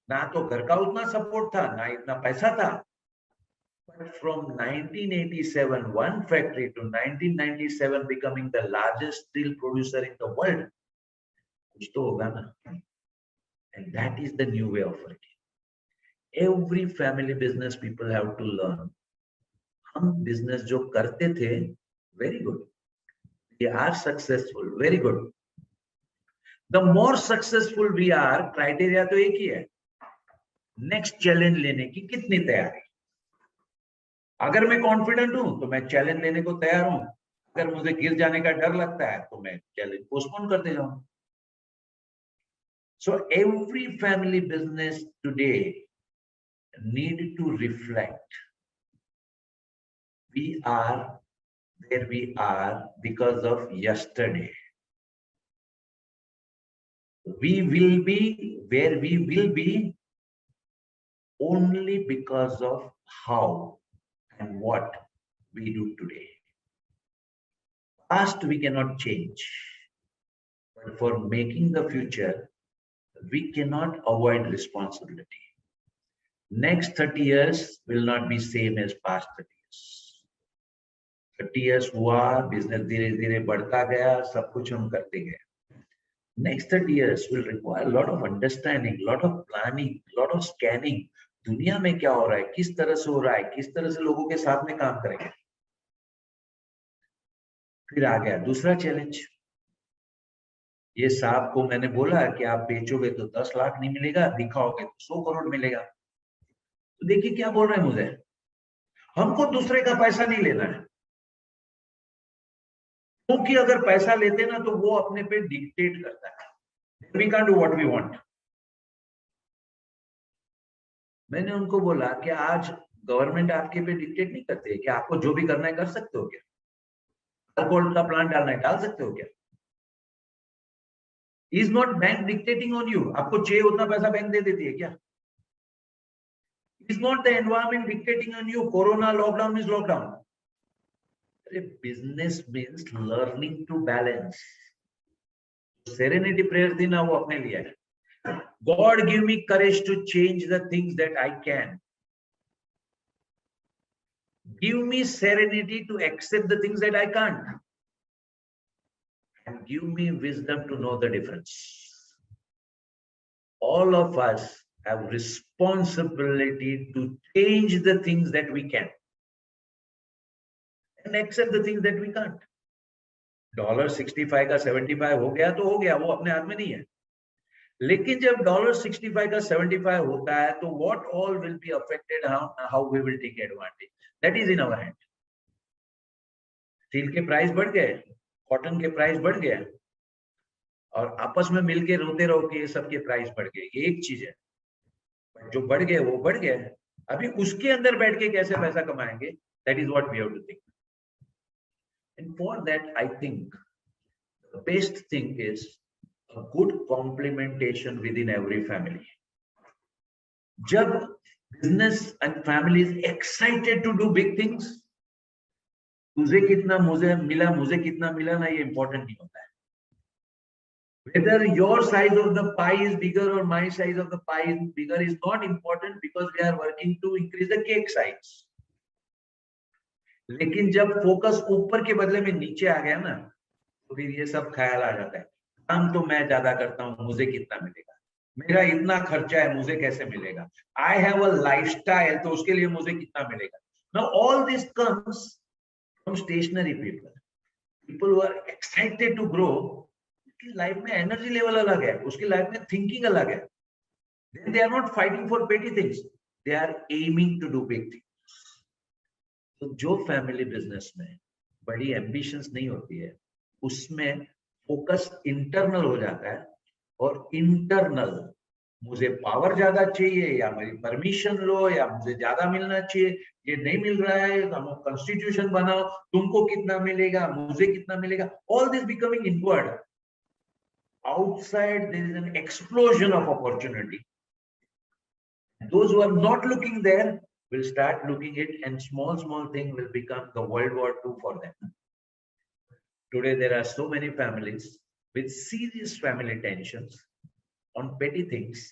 ना तो घर का उतना सपोर्ट था, ना इतना पैसा था. But from 1987 one factory to 1997 becoming the largest steel producer in the world, कुछ तो होगा ना. And that is the new way of working. Every family business people have to learn. हम business जो करते थे, very good. We are successful, very good. The more successful we are, criteria तो एक ही है. Next challenge लेने की कितनी तैयारी. अगर मैं कॉन्फिडेंट हूं तो मैं चैलेंज लेने को तैयार हूं. अगर मुझे गिर जाने का डर लगता है तो मैं चैलेंज पोस्टपोन कर दे जाऊं. So every family business today need to reflect. We are where we are because of yesterday. We will be where we will be only because of how and what we do today. Past we cannot change, but for making the future, we cannot avoid responsibility. Next 30 years will not be same as past 30 years. 30 years हुआ, business धीरे धीरे बढ़ता गया, सब कुछ हम करते गए. Next 30 years will require a lot of understanding, lot of planning, lot of scanning. दुनिया में क्या हो रहा है, किस तरह से हो रहा है, किस तरह से लोगों के साथ में काम करेंगे. फिर आ गया दूसरा चैलेंज। ये साहब को मैंने बोला कि आप बेचोगे तो 10 लाख नहीं मिलेगा, दिखाओगे तो 100 करोड़ मिलेगा। तो देखिए क्या बोल रहे हैं मुझे, हमको दूसरे का पैसा नहीं लेना है, क्योंकि अगर पैसा लेते ना तो वो अपने पे डिक्टेट करता है, we can do what we want. मैंने उनको बोला कि आज गवर्नमेंट आपके पे डिक्टेट नहीं करती है कि आपको जो भी करना है कर सकते हो क्या? अल्कोहल का प्लांट डालना है डाल सकते हो क्या? Is not bank dictating on you, आपको चाहिए उतना पैसा बैंक दे देती है क्या? Is not the environment dictating on you, corona lockdown is lockdown. अरे business means learning to balance. Serenity prayer थी ना, वो अपने लिए है। God give me courage to change the things that I can. Give me serenity to accept the things that I can't. And give me wisdom to know the difference. All of us have responsibility to change the things that we can and accept the things that we can't. $65 का 75 हो गया तो हो गया, वो अपने हाथ में नहीं है। लेकिन जब $65 का 75 होता है तो what all will be affected, how we will take advantage, that is in our hand. Steel के प्राइस बढ़ गए, कॉटन के प्राइस बढ़ गए, और आपस में मिलके रोते रहो कि ये सब के प्राइस बढ़ गए, ये एक चीज है। जो बढ़ गए वो बढ़ गए, अभी उसके अंदर बैठ के कैसे पैसा कमाएंगे, that is what we have to think. And for that I think the best thing is a good complementation within every family. जब business and family is excited to do big things, तुझे कितना मुझे मिला, मुझे कितना मिला ना, ये important नहीं होता है। Whether your size of the pie is bigger or my size of the pie is bigger is not important, because we are working to increase the cake size. लेकिन जब फोकस ऊपर के बदले में नीचे आ गया ना, तो फिर ये सब ख्याल आ जाता है, काम तो मैं ज्यादा करता हूँ, मुझे कितना मिलेगा, मेरा इतना खर्चा है, मुझे कैसे मिलेगा, I have a lifestyle, तो उसके लिए मुझे कितना मिलेगा। Now all this comes from stationary people, people who are excited to grow. उसकी लाइफ में एनर्जी लेवल अलग है, उसकी लाइफ में थिंकिंग अलग है। Then they are not fighting for petty things, they are aiming to do big things. तो जो फैमिली बिजनेस में बड़ी एम्बिशंस नहीं होती है, उसमें फोकस इंटरनल हो जाता है, और इंटरनल मुझे पावर ज्यादा चाहिए, या मेरी परमिशन लो, या मुझे ज्यादा मिलना चाहिए, ये नहीं मिल रहा है, हम कॉन्स्टिट्यूशन बनाओ, तुमको कितना मिलेगा, मुझे कितना मिलेगा, all this becoming inward. Outside there is an explosion of opportunity. Those who are not looking there will start looking it, and small thing will become the World War II for them. Today there are so many families with serious family tensions on petty things,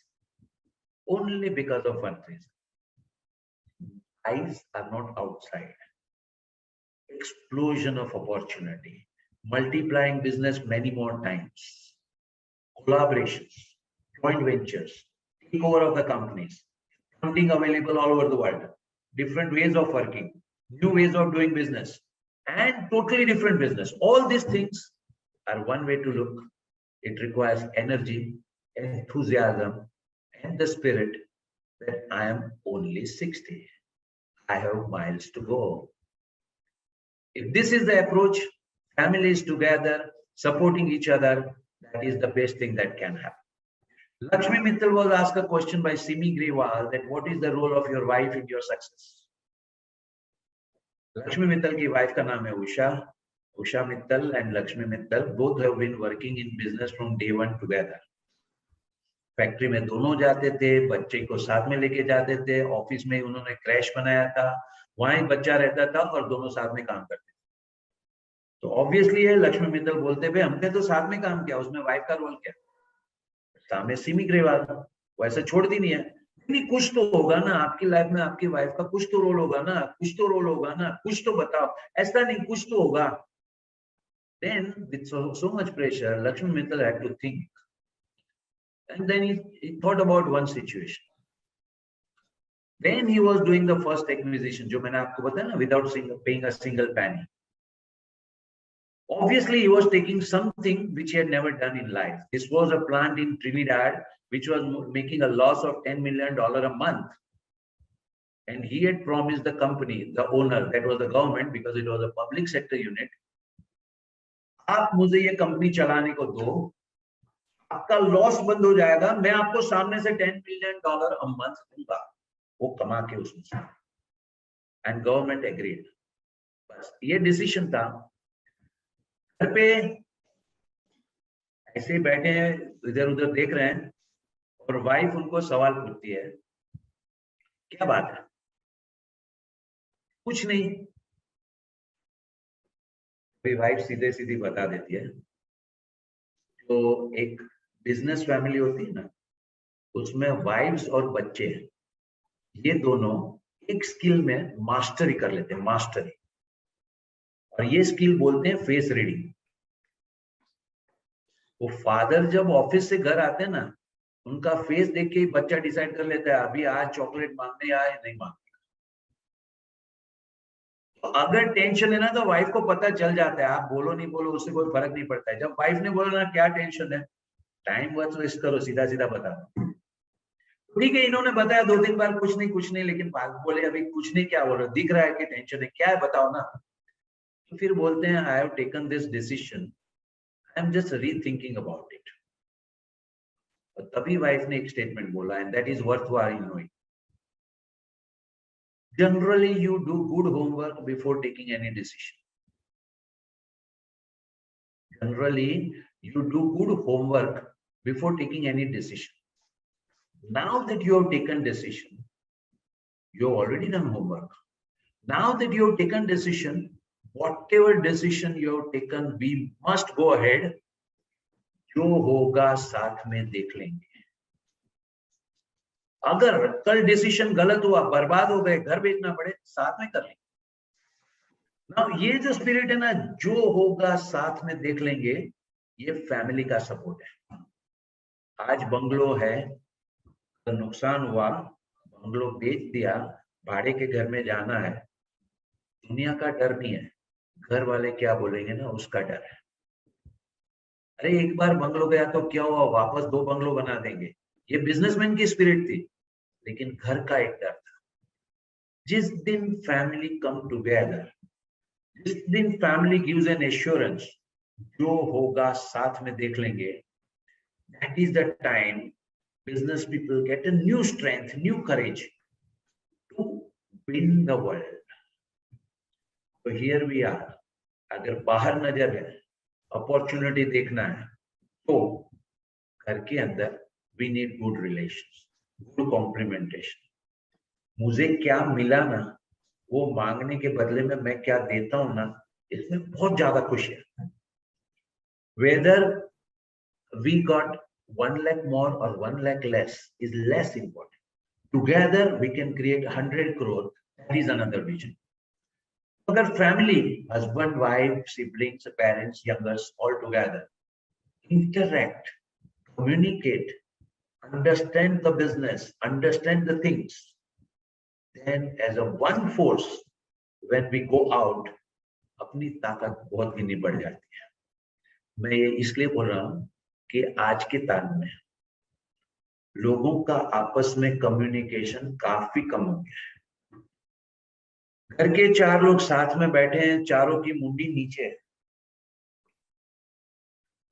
only because of one reason: eyes are not outside. Explosion of opportunity, multiplying business many more times, collaborations, joint ventures, takeover of the companies, funding available all over the world, different ways of working, new ways of doing business, and totally different business. All these things are one way to look. It requires energy, enthusiasm, and the spirit that I am only 60. I have miles to go. If this is the approach, families together, supporting each other, that is the best thing that can happen. Lakshmi Mittal was asked a question by Simi Grewal that what is the role of your wife in your success? Lakshmi Mittal की wife का नाम है Usha Mittal, and Lakshmi Mittal both have been working in business from day one together. Factory में दोनों जाते थे, बच्चे को साथ में लेके जाते थे, ऑफिस में उन्होंने क्रैश बनाया था, वहां ही बच्चा रहता था और दोनों साथ में काम करते थे। तो ऑब्वियसली है, लक्ष्मी मित्तल बोलते थे हमने तो साथ में काम किया, उसमें वाइफ का रोल क्या? सामने सिमी ग्रेवाल, वैसे छोड़ दी नहीं है, नहीं कुछ तो होगा ना आपकी लाइफ में, आपकी वाइफ का कुछ तो रोल होगा ना, कुछ तो रोल होगा ना, कुछ तो बताओ, ऐसा नहीं कुछ तो होगा। Then with so much pressure, Lakshmi Mittal had to think, and then he thought about one situation. Then he was doing the first acquisition, जो मैंने आपको बताया ना, without paying a single penny. Obviously, he was taking something which he had never done in life. This was a plant in Trinidad which was making a loss of $10 million a month. And he had promised the company, the owner, that was the government, because it was a public sector unit, आप मुझे ये company चलाने को दो, आपका loss बंद हो जाएगा, मैं आपको सामने से $10 million a month दूंगा, वो कमा के उसमें से. And government agreed. बस ये डिसीजन था. घर पे ऐसे बैठे हैं, इधर उधर देख रहे हैं, और वाइफ उनको सवाल पूछती है, क्या बात है? कुछ नहीं. वाइफ सीधे सीधी बता देती है, तो एक बिजनेस फैमिली होती है ना, उसमें वाइफ्स और बच्चे, ये दोनों एक स्किल में मास्टरी कर लेते हैं, मास्टरी. और ये स्किल बोलते हैं फेस रीडिंग. वो फादर जब ऑफिस से घर आते हैं ना, उनका फेस देख के ही बच्चा डिसाइड कर लेता है अभी आज चॉकलेट मांगने आए नहीं मांगने. तो अगर टेंशन है ना, तो वाइफ को पता चल जाता है, आप बोलो नहीं बोलो उससे कोई फर्क नहीं पड़ता है. जब वाइफ ने बोला ना क्या टेंशन है, टाइम वेस्ट करो, सीधा सीधा बता. ठीक है, इन्होंने बताया 2-3 बार कुछ नहीं, लेकिन बात बोले अभी कुछ नहीं, क्या बोल रहे, दिख रहा है कि टेंशन है, क्या है बताओ ना. तो फिर बोलते हैं I have taken this decision, I am just rethinking about it. तभी वाइफ ने एक स्टेटमेंट बोला, and that is worthwhile knowing. Generally, you do good homework before taking any decision. Generally, you do good homework before taking any decision. Now that you have taken decision, you have already done homework. Now that you have taken decision, whatever decision you have taken, we must go ahead. जो होगा साथ में देख लेंगे. अगर कल decision गलत हुआ, बर्बाद हो गए, घर बेचना पड़े, साथ में कर लेंगे. ना ये जो स्पिरिट है ना, जो होगा साथ में देख लेंगे, ये फैमिली का सपोर्ट है. आज बंगलो है, तो नुकसान हुआ, बंगलो बेच दिया, भाड़े के घर में जाना है, दुनिया का डर नहीं है, घर वाले क्या बोलेंगे ना उसका डर है. अरे एक बार बंगलो गया तो क्या हुआ, वापस 2 बंगलो बना देंगे. ये बिजनेसमैन की स्पिरिट थी, लेकिन घर का एक डर था. जिस दिन फैमिली कम टुगेदर, जिस दिन फैमिली गिव्स एन एश्योरेंस, जो होगा साथ में देख लेंगे, that is the time business people get a new strength, new courage to win the world. So here we are. अगर बाहर नजर है, अपॉर्चुनिटी देखना है, तो घर के अंदर we need good relations, good complementation. मुझे क्या मिला ना, वो मांगने के बदले में मैं क्या देता हूं ना, इसमें बहुत ज्यादा खुशी है. Whether we got 1 lakh more or 1 lakh less is less important. Together we can create 100 crore. That is another vision. अगर family, husband, wife, siblings, parents, youngers, all together interact, communicate, understand the business, understand the things, then as a one force, when we go out, अपनी ताकत बहुत गिनी बढ़ जाती है. मैं ये इसलिए बोल रहा हूं कि आज के तान में लोगों का आपस में कम्युनिकेशन काफी कम हो गया है. घर के 4 लोग साथ में बैठे हैं, चारों की मुंडी नीचे है.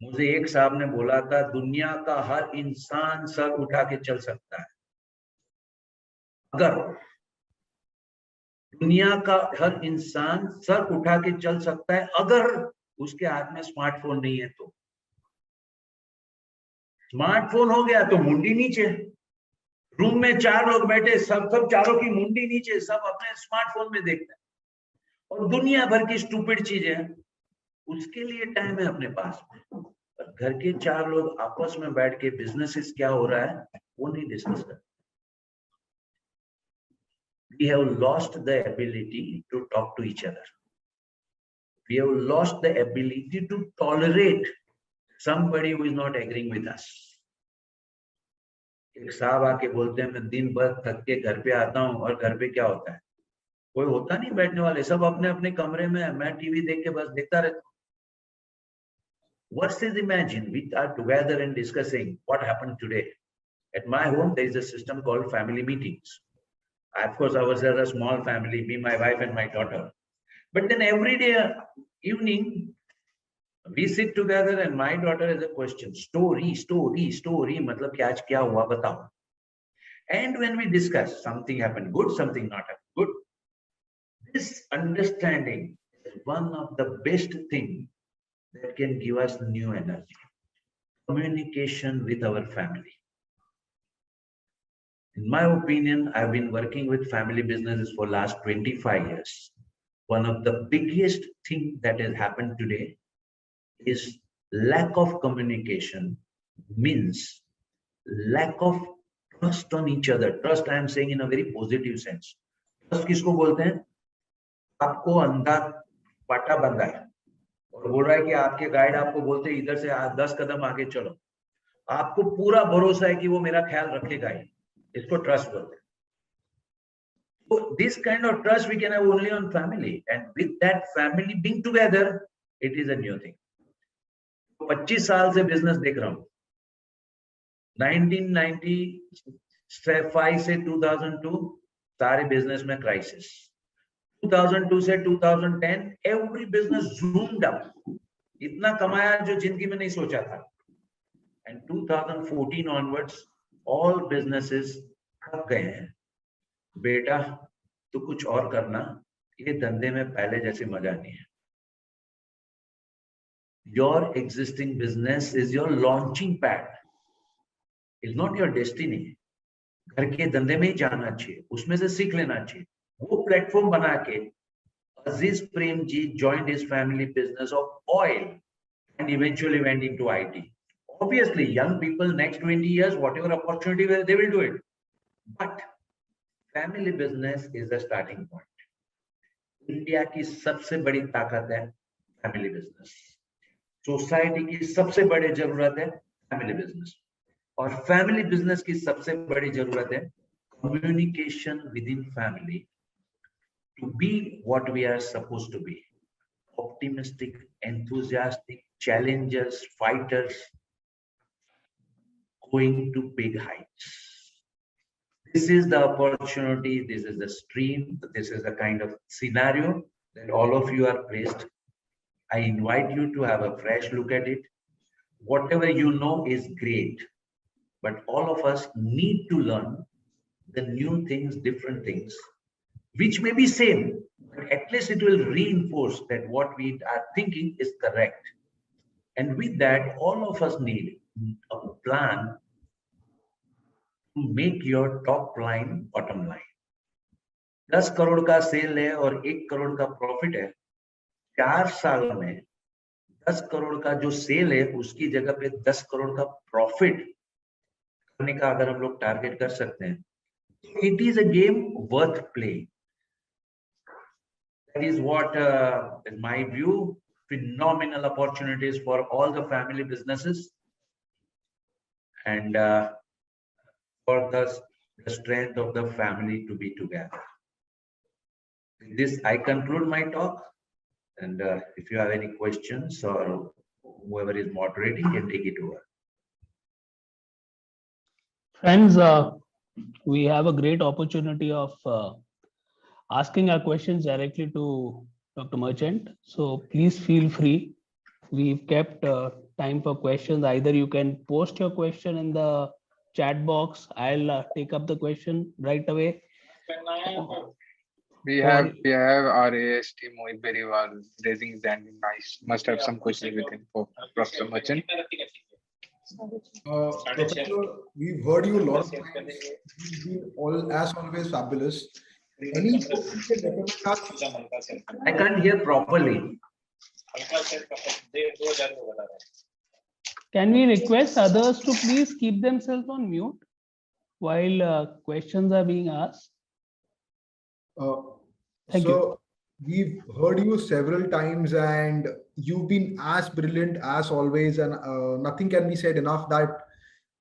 मुझे एक साहब ने बोला था, दुनिया का हर इंसान सर उठा के चल सकता है, अगर दुनिया का हर इंसान सर उठा के चल सकता है अगर उसके हाथ में स्मार्टफोन नहीं है. तो स्मार्टफोन हो गया तो मुंडी नीचे. रूम में 4 लोग बैठे, सब चारों की मुंडी नीचे, सब अपने स्मार्टफोन में देखते हैं, और दुनिया भर की स्टूपिड चीजें, उसके लिए टाइम है अपने पास. पर घर के 4 लोग आपस में बैठ के बिजनेसेस क्या हो रहा है वो नहीं डिस्कस करते. We have lost the ability to talk to each other. We have lost the ability to tolerate somebody who is not agreeing with us. एक साहब आके बोलते हैं, मैं दिन भर थक के घर पे आता हूँ, और घर पे क्या होता है, कोई होता नहीं बैठने वाले, सब अपने अपने कमरे में, मैं टीवी देख के बस देखता रहता हूँ. Versus imagine we are together and discussing what happened today. At my home, there is a system called family meetings. Of course, ours are a small family, me, my wife, and my daughter. But then every day evening, we sit together and my daughter has a question. Story. मतलब कि आज क्या हुआ बताओ. And when we discuss, something happened good, something not happened good. This understanding is one of the best things that can give us new energy. Communication with our family. In my opinion, I've been working with family businesses for last 25 years. One of the biggest thing that has happened today is lack of communication means lack of trust on each other. Trust, I am saying in a very positive sense. Trust किसको बोलते हैं? आपको अंधा पाटा बंधा है और बोल रहा है कि आपके गाइड आपको बोलते हैं इधर से 10 कदम आगे चलो. आपको पूरा भरोसा है कि वो मेरा ख्याल रखेगा ही. इसको ट्रस्ट बोलते हैं. So this kind of trust we can have only on family, and with that family being together, it is a new thing. 25 साल से बिजनेस देख रहा हूँ. 1995 से 2002 सारे बिजनेस में क्राइसिस. 2002 से 2010 एवरी बिजनेस zoomed up. इतना कमाया जो जिंदगी में नहीं सोचा था. And 2014 onwards all businesses थक गए हैं. बेटा तो कुछ और करना, ये धंधे में पहले जैसे मजा नहीं है. Your existing business is your launching pad. It's not your destiny. घर के धंधे में ही जाना चाहिए, उसमें से सीख लेना चाहिए. वो प्लेटफॉर्म बना के Aziz Premji joined his family business of oil and eventually went into IT. Obviously, young people next 20 years, whatever opportunity they will do it. But family business is the starting point. India की सबसे बड़ी ताकत है family business. Society की सबसे बड़ी जरूरत है फैमिली बिजनेस. और फैमिली बिजनेस की सबसे बड़ी जरूरत है communication within family to be what we are supposed to be. Optimistic, enthusiastic, challengers, fighters, going to big heights. This is the opportunity, this is the stream, this is the kind of scenario that all of you are placed. I invite you to have a fresh look at it. Whatever you know is great, but all of us need to learn the new things, different things, which may be same, but at least it will reinforce that what we are thinking is correct. And with that, all of us need a plan to make your top line bottom line. 10 crore का cell है और 1 करोड़ का profit है. 4 साल में 10 करोड़ का जो cell है उसकी जगह पे 10 करोड़ का प्रॉफिट करने का अगर हम लोग टारगेट कर सकते हैं, it is a game worth playing. That is what, in my view, phenomenal opportunities for all the family businesses and for the strength of the family to be together. With this, I conclude my talk. And if you have any questions or whoever is moderating can take it over. Friends, we have a great opportunity of asking our questions directly to Dr. Merchant. So please feel free. We've kept time for questions. Either you can post your question in the chat box. I'll take up the question right away. We have our AS team Mohit Beriwal raising his hand. Nice. Must have some questions with him for Professor Merchant. Professor, we've heard you a lot of times. You've been as always fabulous. Any book you can recommend us? I can't hear properly. Can we request others to please keep themselves on mute while questions are being asked? Thank you. We've heard you several times and you've been as brilliant as always, and nothing can be said enough that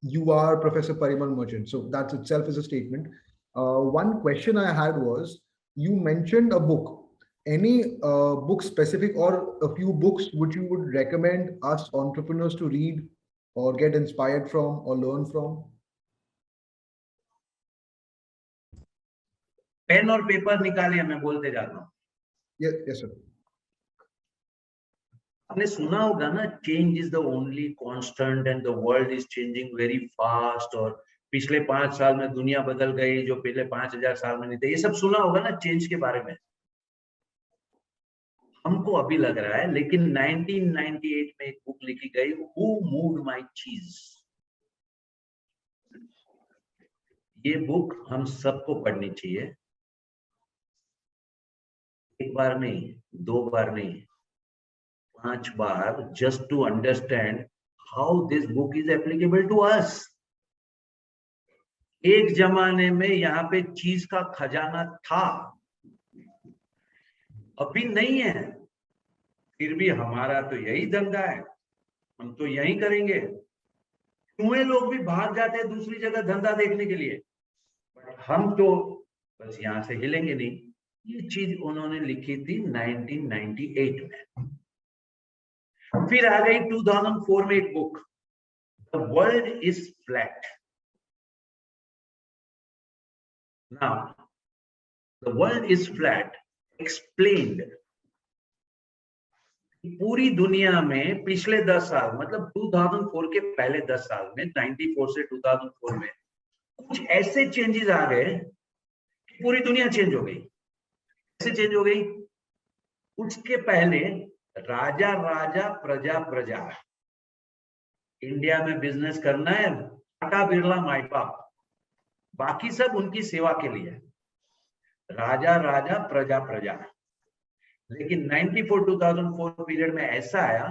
you are Professor Parimal Merchant. So that itself is a statement. One question I had was, you mentioned a book any book specific or a few books which you would recommend us entrepreneurs to read or get inspired from or learn from? Pen और paper निकालिए, मैं बोलते जाता हूँ. Yes, sir. आपने सुना होगा ना, change is the only constant and the world is changing very fast, और पिछले 5 साल में दुनिया बदल गई जो पहले 5000 साल में नहीं थे. ये सब सुना होगा ना चेंज के बारे में. हमको अभी लग रहा है, लेकिन 1998 में एक बुक लिखी गई, हु मूव्ड माय चीज. ये बुक हम सबको पढ़नी चाहिए. एक बार नहीं, 2 बार नहीं, 5 बार, just to understand how this book is applicable to us. एक जमाने में यहाँ पे चीज का खजाना था, अभी नहीं है. फिर भी हमारा तो यही धंधा है, हम तो यही करेंगे. कुएं लोग भी भाग जाते हैं दूसरी जगह धंधा देखने के लिए, बट हम तो बस यहाँ से हिलेंगे नहीं. ये चीज उन्होंने लिखी थी 1998 में. फिर आ गई 2004 में एक book, the world is flat. Now the world is flat explained. पूरी दुनिया में पिछले 10 साल, मतलब 2004 के पहले 10 साल में, 94 से 2004 में कुछ ऐसे चेंजेस आ गए कि पूरी दुनिया चेंज हो गई. ऐसे चेंज हो गई. उसके पहले राजा राजा प्रजा प्रजा. इंडिया में बिजनेस करना है, टाटा बिरला माई बाप, बाकी सब उनकी सेवा के लिए. राजा राजा प्रजा प्रजा. लेकिन 94-2004 पीरियड में ऐसा आया,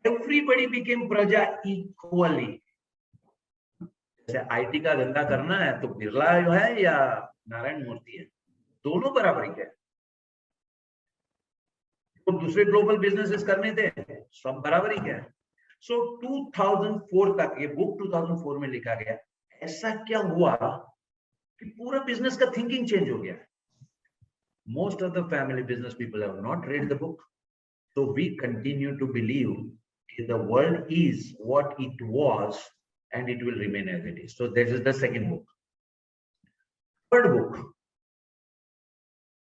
एवरीबडी बिकेम प्रजा इक्वली. जैसे आईटी का धंधा करना है तो बिरला जो है या नारायण मूर्ति है, दोनों बराबरी के. तो दूसरे ग्लोबल बिजनेसेस करने थे, सब बराबरी के. सो 2004 तक, ये बुक 2004 में लिखा गया. ऐसा क्या हुआ कि पूरा बिजनेस का थिंकिंग चेंज हो गया. Most of the family business people have not read the book, so we continue to believe that the world is what it was and it will remain as it is. So this is the second book. Third book,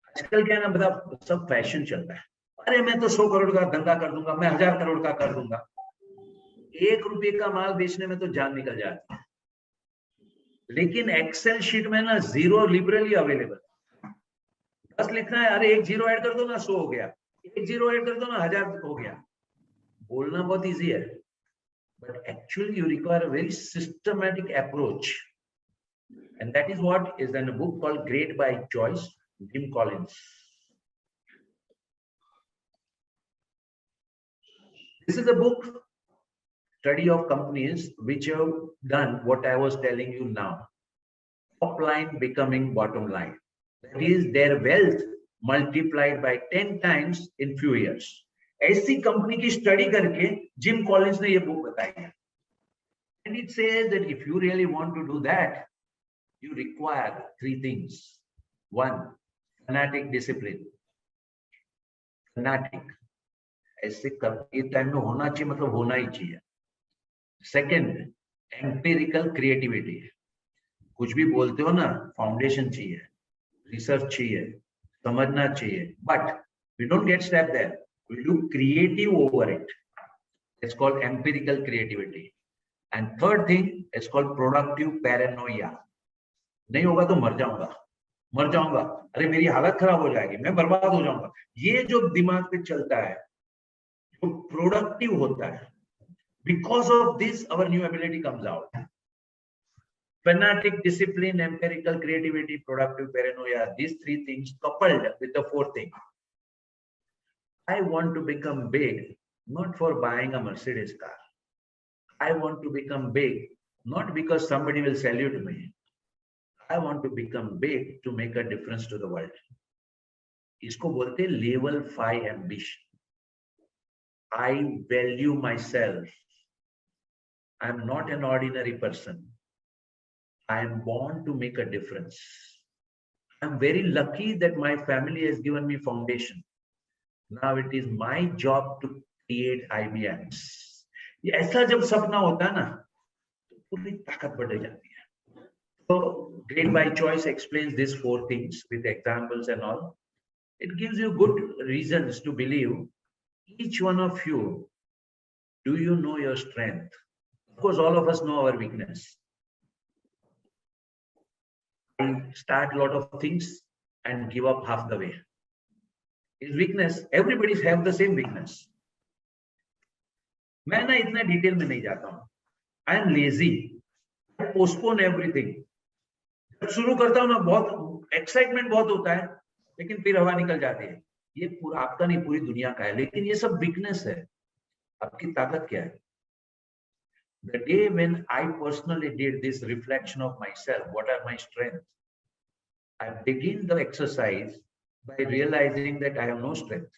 आजकल क्या है ना, बता सब fashion चल रहा है. अरे मैं तो 100 करोड़ का धंधा कर दूंगा, मैं 1000 करोड़ का कर दूंगा. 1 रुपए का माल बेचने में तो जान निकल जाती है. लेकिन एक्सेल शीट में ना जीरो लिबरली अवेलेबल. बस लिखना है, अरे 1 जीरो ऐड कर दो ना 100 हो गया, 1 जीरो ऐड कर दो ना 1000 हो गया. बोलना बहुत इजी है, but actually you require a very systematic approach, and that is what is in a book called Great by Choice, Jim Collins. This is a book study of companies which have done what I was telling you now, top line becoming bottom line. That is their wealth multiplied by 10 times in few years. ऐसी company की study करके gym Collins ने ये book बताई है. And it says that if you really want to do that, you require 3 things. 1, fanatic discipline. Fanatic. ऐसे company time में होना चाहिए, मतलब होना ही चाहिए. Second, empirical creativity. कुछ भी बोलते हो ना, फाउंडेशन चाहिए, रिसर्च चाहिए, समझना चाहिए. But we don't get stuck there. We do creative over it. It's called empirical creativity. And third thing is called productive paranoia. नहीं होगा तो मर जाऊंगा, अरे मेरी हालत खराब हो जाएगी, मैं बर्बाद हो जाऊंगा. ये जो दिमाग पे चलता है, जो प्रोडक्टिव होता है, because of this our new ability comes out. Fanatic discipline, empirical creativity, productive paranoia, these 3 things coupled with the 4th thing. I want to become big, not for buying a Mercedes car. I want to become big, not because somebody will salute me. I want to become big to make a difference to the world. इसको बोलते हैं level 5 ambition. I value myself. I am not an ordinary person. I am born to make a difference. I am very lucky that my family has given me foundation. Now it is my job to create IBMs. ये ऐसा जब सपना होता है ना, तो पूरी ताकत बढ़ जाती है. So Great by Choice explains these 4 things with examples and all. It gives you good reasons to believe each one of you. Do you know your strength? Of course, all of us know our weakness. I start a lot of things and give up half the way. His weakness, everybody have the same weakness. मैं ना इतना detail में नहीं जाता हूँ. I am lazy. I postpone everything. जब शुरू करता हूँ ना, बहुत एक्साइटमेंट बहुत होता है, लेकिन फिर हवा निकल जाती है. ये पूरा आपका नहीं, पूरी दुनिया का है, लेकिन ये सब वीकनेस है. आपकी ताकत क्या है? The day when I personally did this reflection of myself, what are my strengths? I begin the exercise by realizing that I have no strength.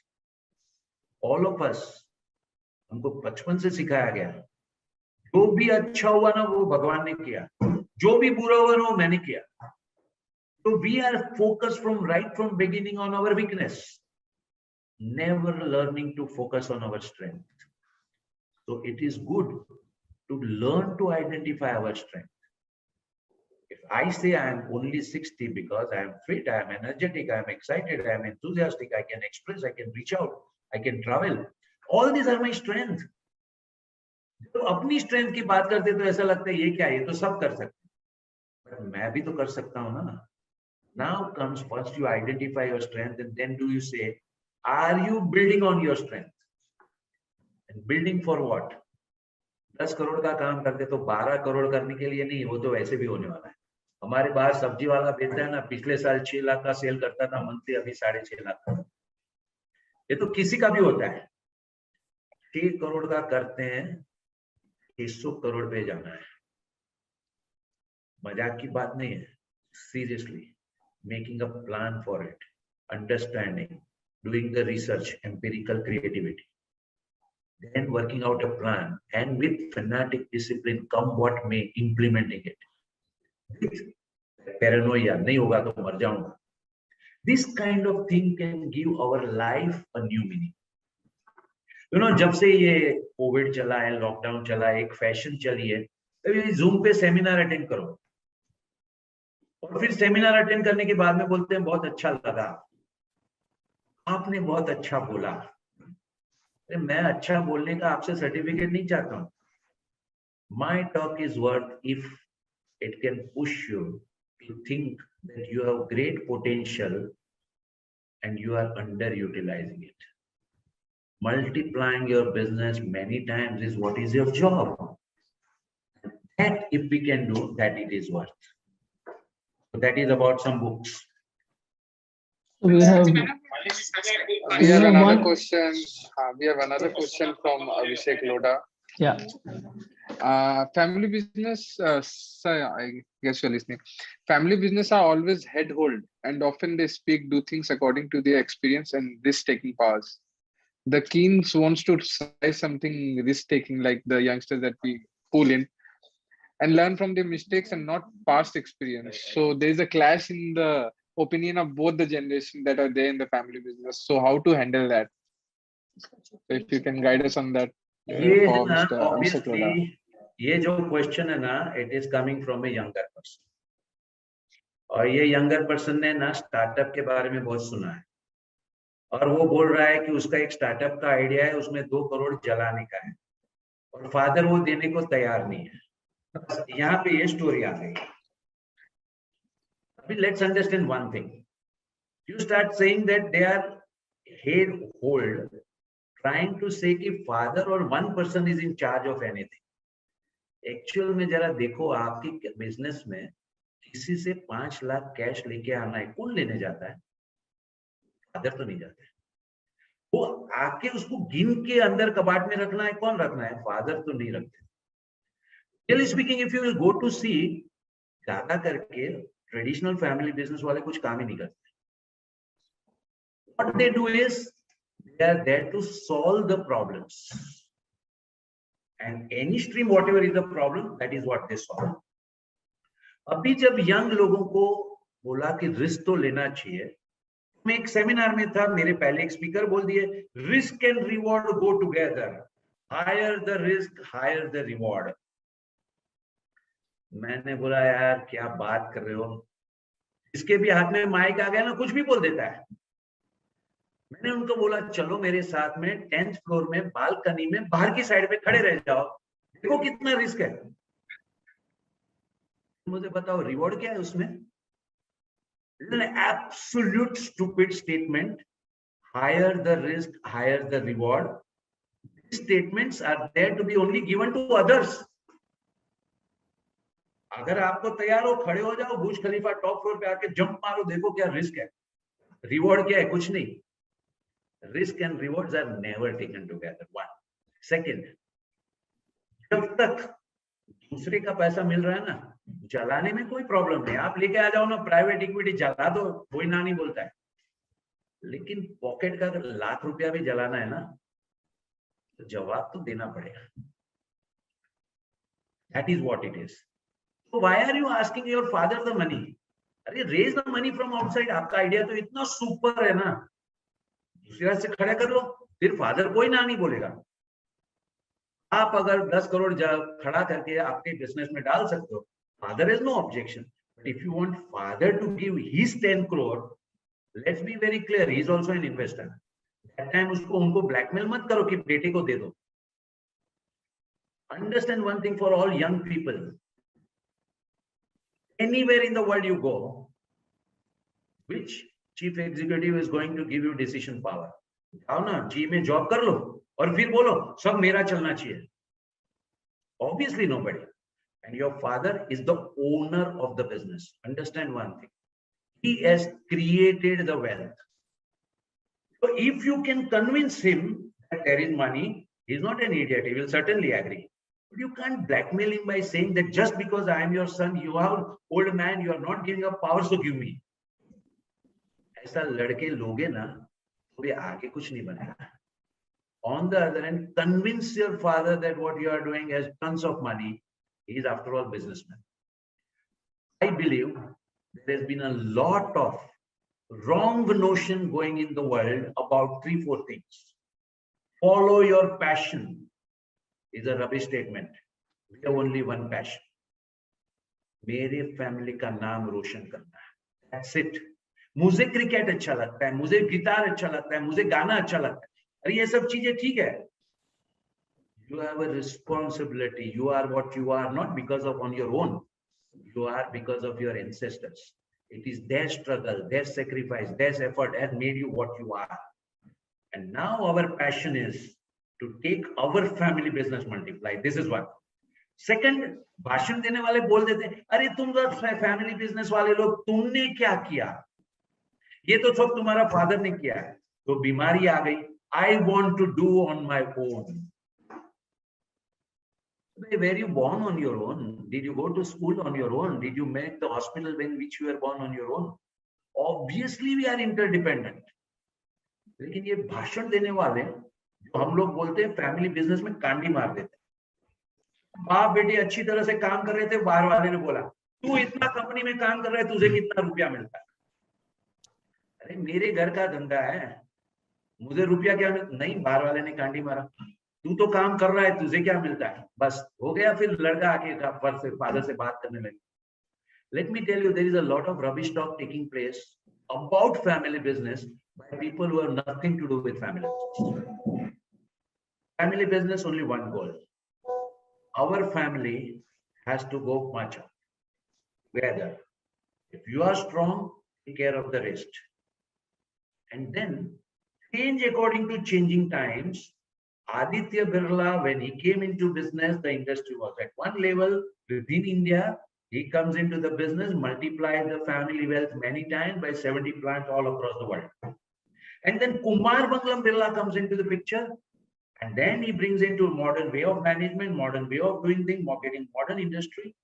All of us, हमको बचपन से सिखाया गया, जो भी अच्छा हुआ ना वो भगवान ने किया, जो भी बुरा हुआ ना वो मैंने किया. So we are focused right from beginning on our weakness, never learning to focus on our strength. So it is good to learn to identify our strength. If I say I am only 60 because I am fit, I am energetic, I am excited, I am enthusiastic, I can express, I can reach out, I can travel. All these are my strength. तो अपनी strength की बात करते तो ऐसा लगता है ये क्या है, ये तो सब कर सकते हैं. मैं भी तो कर सकता हूँ ना. Now comes first you identify your strength and then do you say, are you building on your strength? And building for what? 10 crore का काम करते तो 12 करोड़ करने के लिए नहीं, वो तो वैसे भी होने वाला है. हमारे बाहर सब्जी वाला बेचता है ना, पिछले साल 6 लाख का सेल करता था मंथली, अभी 6.5 लाख का. ये तो किसी का भी होता है. 6 करोड़ का करते हैं, 100 करोड़ पे जाना है. मजाक की बात नहीं है. Seriously, making a plan for it, understanding, doing the research, empirical creativity, then working out a plan, and with fanatic discipline, come what may, implementing it. With paranoia, नहीं होगा तो मर जाऊंगा. This kind of thing can give our life a new meaning. You know, जब से ये Covid चला है, लॉकडाउन चला है, एक फैशन चली है, तभी जूम पे सेमिनार अटेंड करो, और फिर सेमिनार अटेंड करने के बाद में बोलते हैं बहुत अच्छा लगा, आपने बहुत अच्छा बोला. मैं अच्छा बोलने का आपसे सर्टिफिकेट नहीं चाहता हूँ. My talk is worth if it can push you to think that you have great potential and you are underutilizing it. Multiplying your business many times is what is your job. That if we can do that, it is worth. So that is about some books. We have another question. We have another question from Abhishek Loda. Yeah. Family business, sir, I guess you're listening. Family business are always head hold, and often they speak, do things according to their experience and risk-taking powers. The Keens wants to try something risk-taking, like the youngsters that we pull in, and learn from their mistakes and not past experience. So there is a clash in the opinion of both the generation that are there in the family business. So how to handle that? So if you can guide us on that. ये है ना, obviously ये जो question है ना, it is coming from a younger person. और ये younger person ने ना स्टार्टअप के बारे में बहुत सुना है, और वो बोल रहा है कि उसका एक स्टार्टअप का आइडिया है, उसमें 2 करोड़ जलाने का है, और फादर वो देने को तैयार नहीं है. यहाँ पे ये स्टोरी आ गई. अभी let's understand one thing. You start saying that they are head hold, trying to say कि father or one person is in charge of anything. Actual में जरा देखो, आपकी बिजनेस में किसी से 5 लाख कैश लेके आना है, कौन लेने जाता है? फादर तो नहीं जाता है. वो आके उसको गिन के अंदर कबाट में रखना है, कौन रखना है? फादर तो नहीं रखते. Really speaking, if you will go to see, ज्यादा करके ट्रेडिशनल फैमिली बिजनेस वाले कुछ काम ही नहीं करते. What they do is they are there to solve the problems, and any stream, whatever is the problem, that is what they solve. अभी जब young लोगों को बोला कि रिस्क तो लेना चाहिए, मैं एक सेमिनार में था, मेरे पहले एक स्पीकर बोल दिए, risk and reward go together, higher the risk higher the reward. मैंने बोला यार क्या बात कर रहे हो, इसके भी हाथ में माइक आ गया ना, कुछ भी बोल देता है। मैंने उनको बोला चलो मेरे साथ में 10th फ्लोर में बालकनी में बाहर की साइड पे खड़े रह जाओ, देखो कितना रिस्क है, मुझे बताओ रिवॉर्ड क्या है उसमें। An absolute stupid statement. Higher the risk, higher the reward. These statements are there to be only given to others. अगर आपको तैयार हो, खड़े हो जाओ, बुर्ज खलीफा टॉप फ्लोर पे आके जंप मारो, देखो क्या रिस्क है, रिवॉर्ड क्या है, कुछ नहीं। Risk and rewards are never taken together. One second, जब तक दूसरे का पैसा मिल रहा है ना, जलाने में कोई प्रॉब्लम नहीं, आप लेके आ जाओ ना, प्राइवेट इक्विटी जला दो, कोई ना नहीं बोलता है। लेकिन पॉकेट का अगर लाख रुपया भी जलाना है ना, तो जवाब तो देना पड़ेगा। That is what it is. So why are you asking your father the money? अरे raise the money from outside। आपका आइडिया तो इतना सुपर है ना, दूसरी से खड़ा कर लो, फिर फादर कोई ना नहीं बोलेगा। आप अगर 10 करोड़ खड़ा करके आपके बिजनेस में डाल सकते हो, father is no objection. But if you want father to give his 10 crore, let's be very clear, he is also an investor. That time उसको उनको ब्लैकमेल मत करो कि बेटे को दे दो। Understand one thing for all young people, anywhere in the world you go, which chief executive is going to give you decision power? आओ ना जी में जॉब कर लो और फिर बोलो सब मेरा चलना चाहिए। Obviously nobody. And your father is the owner of the business. Understand one thing, he has created the wealth. So if you can convince him that there is money, he's not an idiot, he will certainly agree. But you can't blackmail him by saying that just because I am your son, you are old man, you are not giving up power, so give me. ऐसा लड़के लोगे ना, तो भी आगे कुछ नहीं बनेगा। On the other hand, convince your father that what you are doing has tons of money. He is after all businessman. I believe there has been a lot of wrong notion going in the world about 3-4 things. Follow your passion is a rubbish statement. We have only one passion. मेरे family का नाम रोशन करना है, that's it. मुझे cricket अच्छा लगता है, मुझे गिटार अच्छा लगता है, मुझे गाना अच्छा लगता है, अरे ये सब चीजें ठीक है। You have a responsibility. You are what you are not because of on your own. You are because of your ancestors. It is their struggle, their sacrifice, their effort has made you what you are. And now our passion is to take our family business multiply. This is one. Second, भाषण देने वाले बोल देते हैं, अरे तुम तो family business वाले लोग, तुमने क्या किया, ये तो सब तुम्हारा फादर ने किया है। तो बीमारी आ गई, I want to do on my own. Were you born on your own? Did you go to school on your own? Did you make the hospital in which you were born on your own? Obviously we are interdependent. लेकिन ये भाषण देने वाले जो हम लोग बोलते हैं फैमिली बिजनेस में कांडी मार देते हैं। बाप बेटी अच्छी तरह से काम कर रहे थे, बाहर वाले ने बोला तू इतना कंपनी में काम कर रहा है, तुझे कितना रुपया मिलता है? अरे मेरे घर का धंधा है, मुझे रुपया क्या मिलता? नहीं, बाहर वाले ने कांडी मारा, तू तो काम कर रहा है, तुझे क्या मिलता है? बस हो गया। फिर लड़का आके फादर से बात करने लगे। Let me tell you, there is a lot of rubbish talk taking place about family business by people who have nothing to do with family business. Family business, only one goal. Our family has to go much up together. If you are strong, take care of the rest. And then change according to changing times. Aditya Birla, when he came into business, the industry was at one level. Within India, he comes into the business, multiplies the family wealth many times by 70 plants all across the world. And then Kumar Mangalam Birla comes into the picture, and then he brings into modern way of management, modern way of doing things, getting modern industry,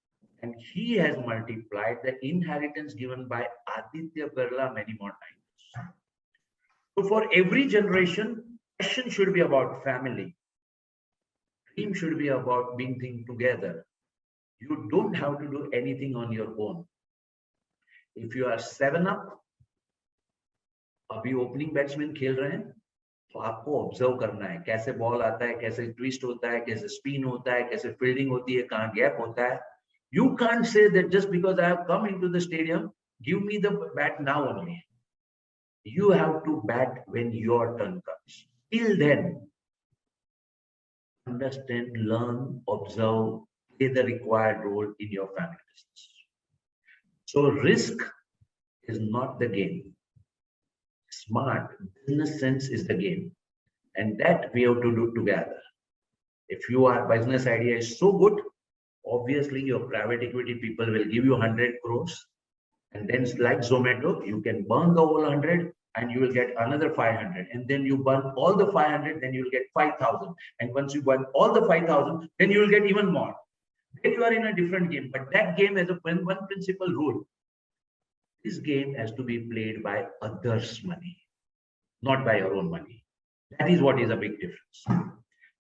and he has multiplied the inheritance given by Aditya Birla many more times. So for every generation, passion should be about family. Dream should be about being things together. You don't have to do anything on your own. If you are 7 Up, अभी opening batsman खेल रहे हैं तो आपको observe करना है कैसे ball आता है, कैसे ट्विस्ट होता है, कैसे स्पिन होता है, कैसे फील्डिंग होती है, कहाँ गैप होता है. You can't say that just because I have come into the stadium, give me the bat now only. You have to bat when your turn comes. Till then, understand, learn, observe, play the required role in your family business. So risk is not the game. Smart business sense is the game. And that we have to do together. If your business idea is so good, obviously your private equity people will give you 100 crores. And then like Zomato, you can burn the whole 100 and you will get another 500. And then you burn all the 500, then you will get 5,000. And once you burn all the 5,000, then you will get even more. Then you are in a different game. But that game has a one principal rule. This game has to be played by others' money, not by your own money. That is what is a big difference.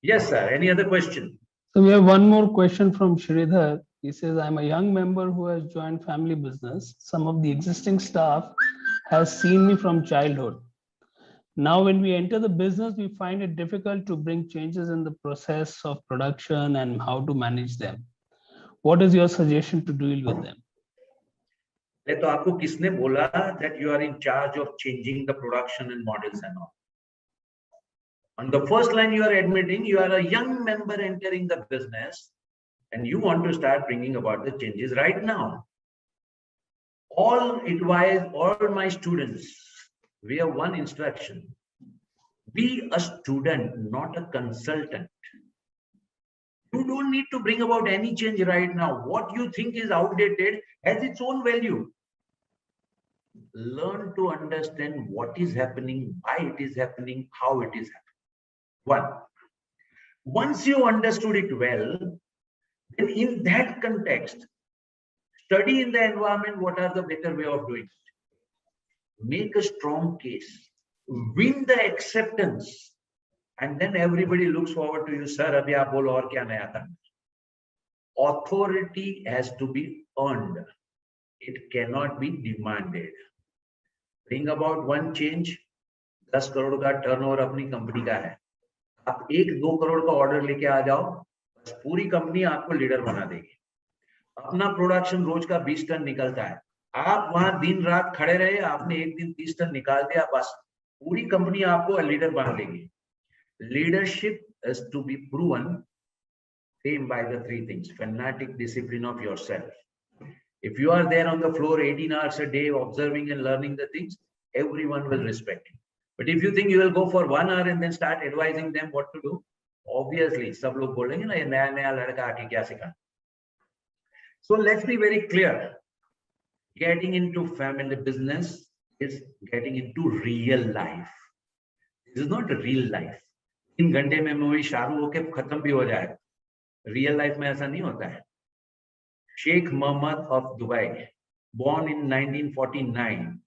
Yes, sir. Any other question? So we have one more question from Shridhar. He says, I'm a young member who has joined family business. Some of the existing staff has seen me from childhood. Now, when we enter the business, we find it difficult to bring changes in the process of production and how to manage them. What is your suggestion to deal with them? तो आपको किसने बोला that you are in charge of changing the production and models and all? On the first line, you are admitting you are a young member entering the business and you want to start bringing about the changes right now. All my students, we have one instruction. Be a student, not a consultant. You don't need to bring about any change right now. What you think is outdated has its own value. Learn to understand what is happening, why it is happening, how it is happening. Once you understood it well, then in that context, study in the environment what are the better way of doing it. Make a strong case, win the acceptance, and then everybody looks forward to you, sir, abhi aap bolo aur kya naya karna. Authority has to be earned. It cannot be demanded. Bring about one change, 10 crore का turnover अपनी company का है. आप 1-2 करोड़ का order लेके आ जाओ, बस पूरी कंपनी आपको लीडर बना देगी. अपना प्रोडक्शन रोज का 20 टन निकलता है. आप वहां दिन रात खड़े रहे, आपने एक दिन 30 टन निकाल दिया, बस पूरी कंपनी आपको लीडर बना देगी. Leadership is to be proven by the 3 things. Fanatic discipline of yourself. If you are there on the floor 18 hours a day observing and learning the things, everyone will respect you. But if you think you will go for 1 hour and then start advising them what to do, obviously सब लोग बोलेंगे ना ये नया लड़का आके क्या सिखाना. So let's be very clear. Getting into family business is getting into real life. This is not a real life. 3 घंटे में मूवी शाहरुख होके खत्म भी हो जाए. Real life में ऐसा नहीं होता है. Sheikh Mohammed of Dubai, born in 1949.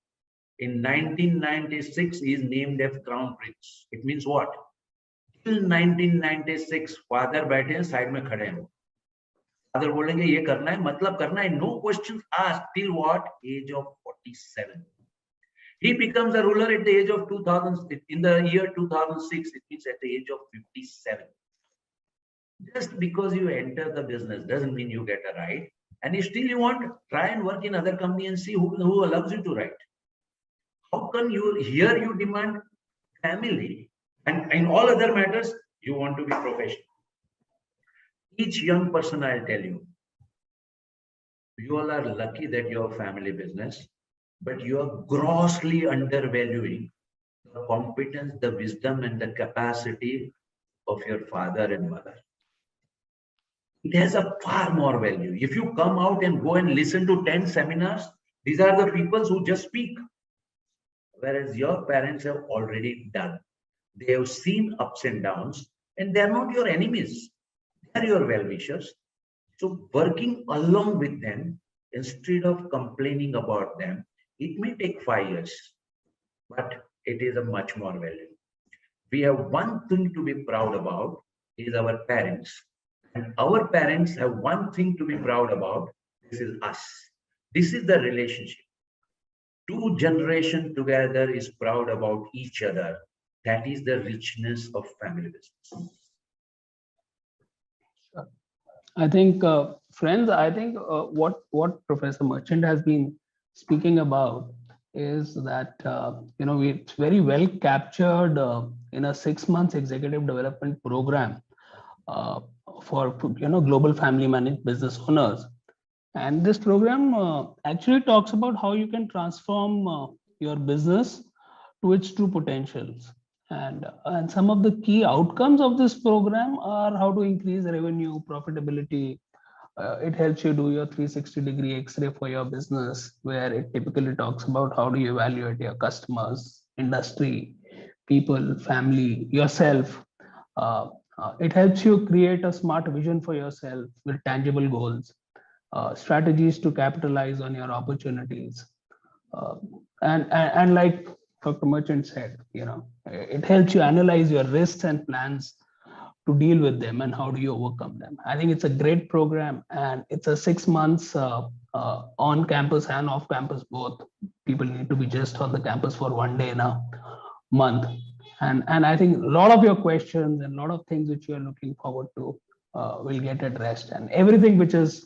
In 1996, he is named as Crown Prince. It means what? Till 1996, father बैठे हैं साइड में खड़े हैं. Father बोलेंगे ये करना है, मतलब करना है. No questions asked. Till what? Age of 47. He becomes a ruler at the age of 2000. In the year 2006, it means at the age of 57. Just because you enter the business doesn't mean you get a right. And if still you want, try and work in other company and see who allows you to write. How can you here you demand family, and in all other matters you want to be professional? Each young person, I'll tell you, you all are lucky that you have family business, but you are grossly undervaluing the competence, the wisdom, and the capacity of your father and mother. It has a far more value. If you come out and go and listen to 10 seminars, these are the people who just speak. Whereas your parents have already done. They have seen ups and downs, and they are not your enemies. They are your well-wishers. So working along with them, instead of complaining about them, it may take 5 years, but it is a much more value. We have one thing to be proud about, is our parents. And our parents have one thing to be proud about, this is us. This is the relationship. Two generations together is proud about each other. That is the richness of family business. I think, friends, I think what Professor Merchant has been speaking about is that it's very well captured in a 6 months executive development program for global family managed business owners. And this program actually talks about how you can transform your business to its true potentials. And some of the key outcomes of this program are how to increase revenue, profitability. It helps you do your 360-degree X-ray for your business, where it typically talks about how do you evaluate your customers, industry, people, family, yourself. It helps you create a smart vision for yourself with tangible goals. Strategies to capitalize on your opportunities, and like Dr. Merchant said, it helps you analyze your risks and plans to deal with them and how do you overcome them. I think it's a great program, and it's a 6 months on campus and off campus both. People need to be just on the campus for 1 day in a month, and I think a lot of your questions and a lot of things which you are looking forward to will get addressed, and everything which is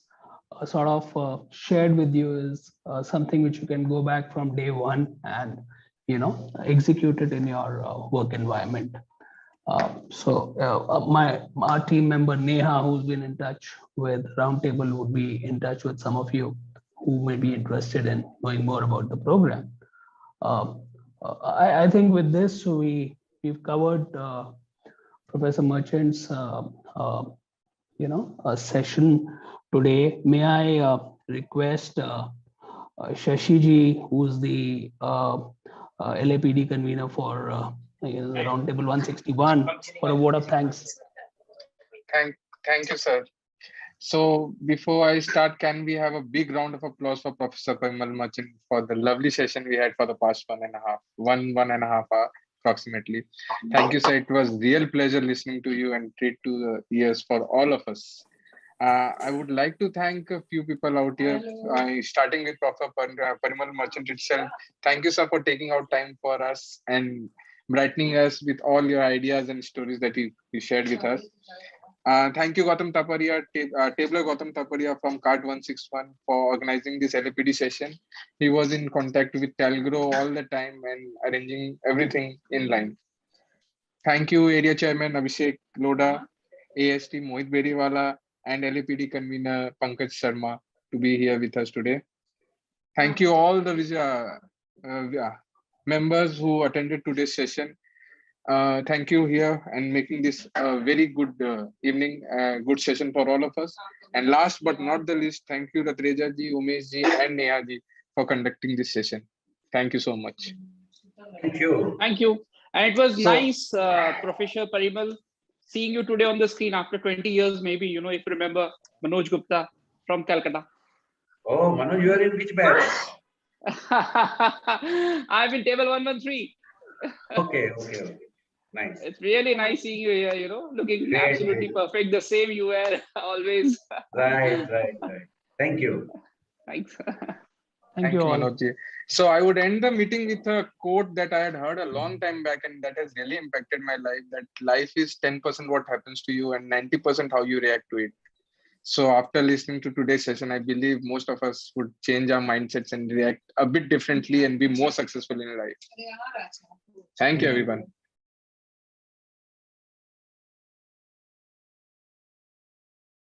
sort of shared with you is something which you can go back from day one and execute it in your work environment. Our team member Neha, who's been in touch with Roundtable, would be in touch with some of you who may be interested in knowing more about the program. I think with this we've covered Professor Merchant's a session today. May I request Shashi ji, who's the LAPD convener for the Roundtable 161, for a vote of thanks. Thank you, sir. So before I start, can we have a big round of applause for Professor Parimal Merchant for the lovely session we had for the past one and a half hour approximately. Thank you, sir. It was real pleasure listening to you and treat to the ears for all of us. I would like to thank a few people out here, starting with Professor Parimal Merchant itself. Thank you, sir, for taking out time for us and brightening us with all your ideas and stories that you shared with us. Thank you, Gautam Taparia, Tabler Gautam Taparia from CART 161 for organizing this LAPD session. He was in contact with Talgro all the time and arranging everything in line. Thank you, Area Chairman Abhishek Loda, AST Mohit Beriwala, and LAPD convener Pankaj Sharma to be here with us today. Thank you all the members who attended today's session. Thank you here and making this a very good evening, good session for all of us. And last but not the least, thank you Ratreja ji, Umesh ji, and Neha ji for conducting this session. Thank you so much. Thank you. Thank you. And it was nice, Professor Parimal, seeing you today on the screen after 20 years, maybe, if you remember Manoj Gupta from Calcutta. Oh, Manoj, you are in which batch? I'm in table 113. Okay. Nice. It's really nice seeing you here, looking absolutely perfect. The same you were always. Right. Thank you. Thanks. Thank you, Manoj. So I would end the meeting with a quote that I had heard a long time back, and that has really impacted my life, that life is 10% what happens to you and 90% how you react to it. So after listening to today's session, I believe most of us would change our mindsets and react a bit differently and be more successful in life. Thank you, everyone.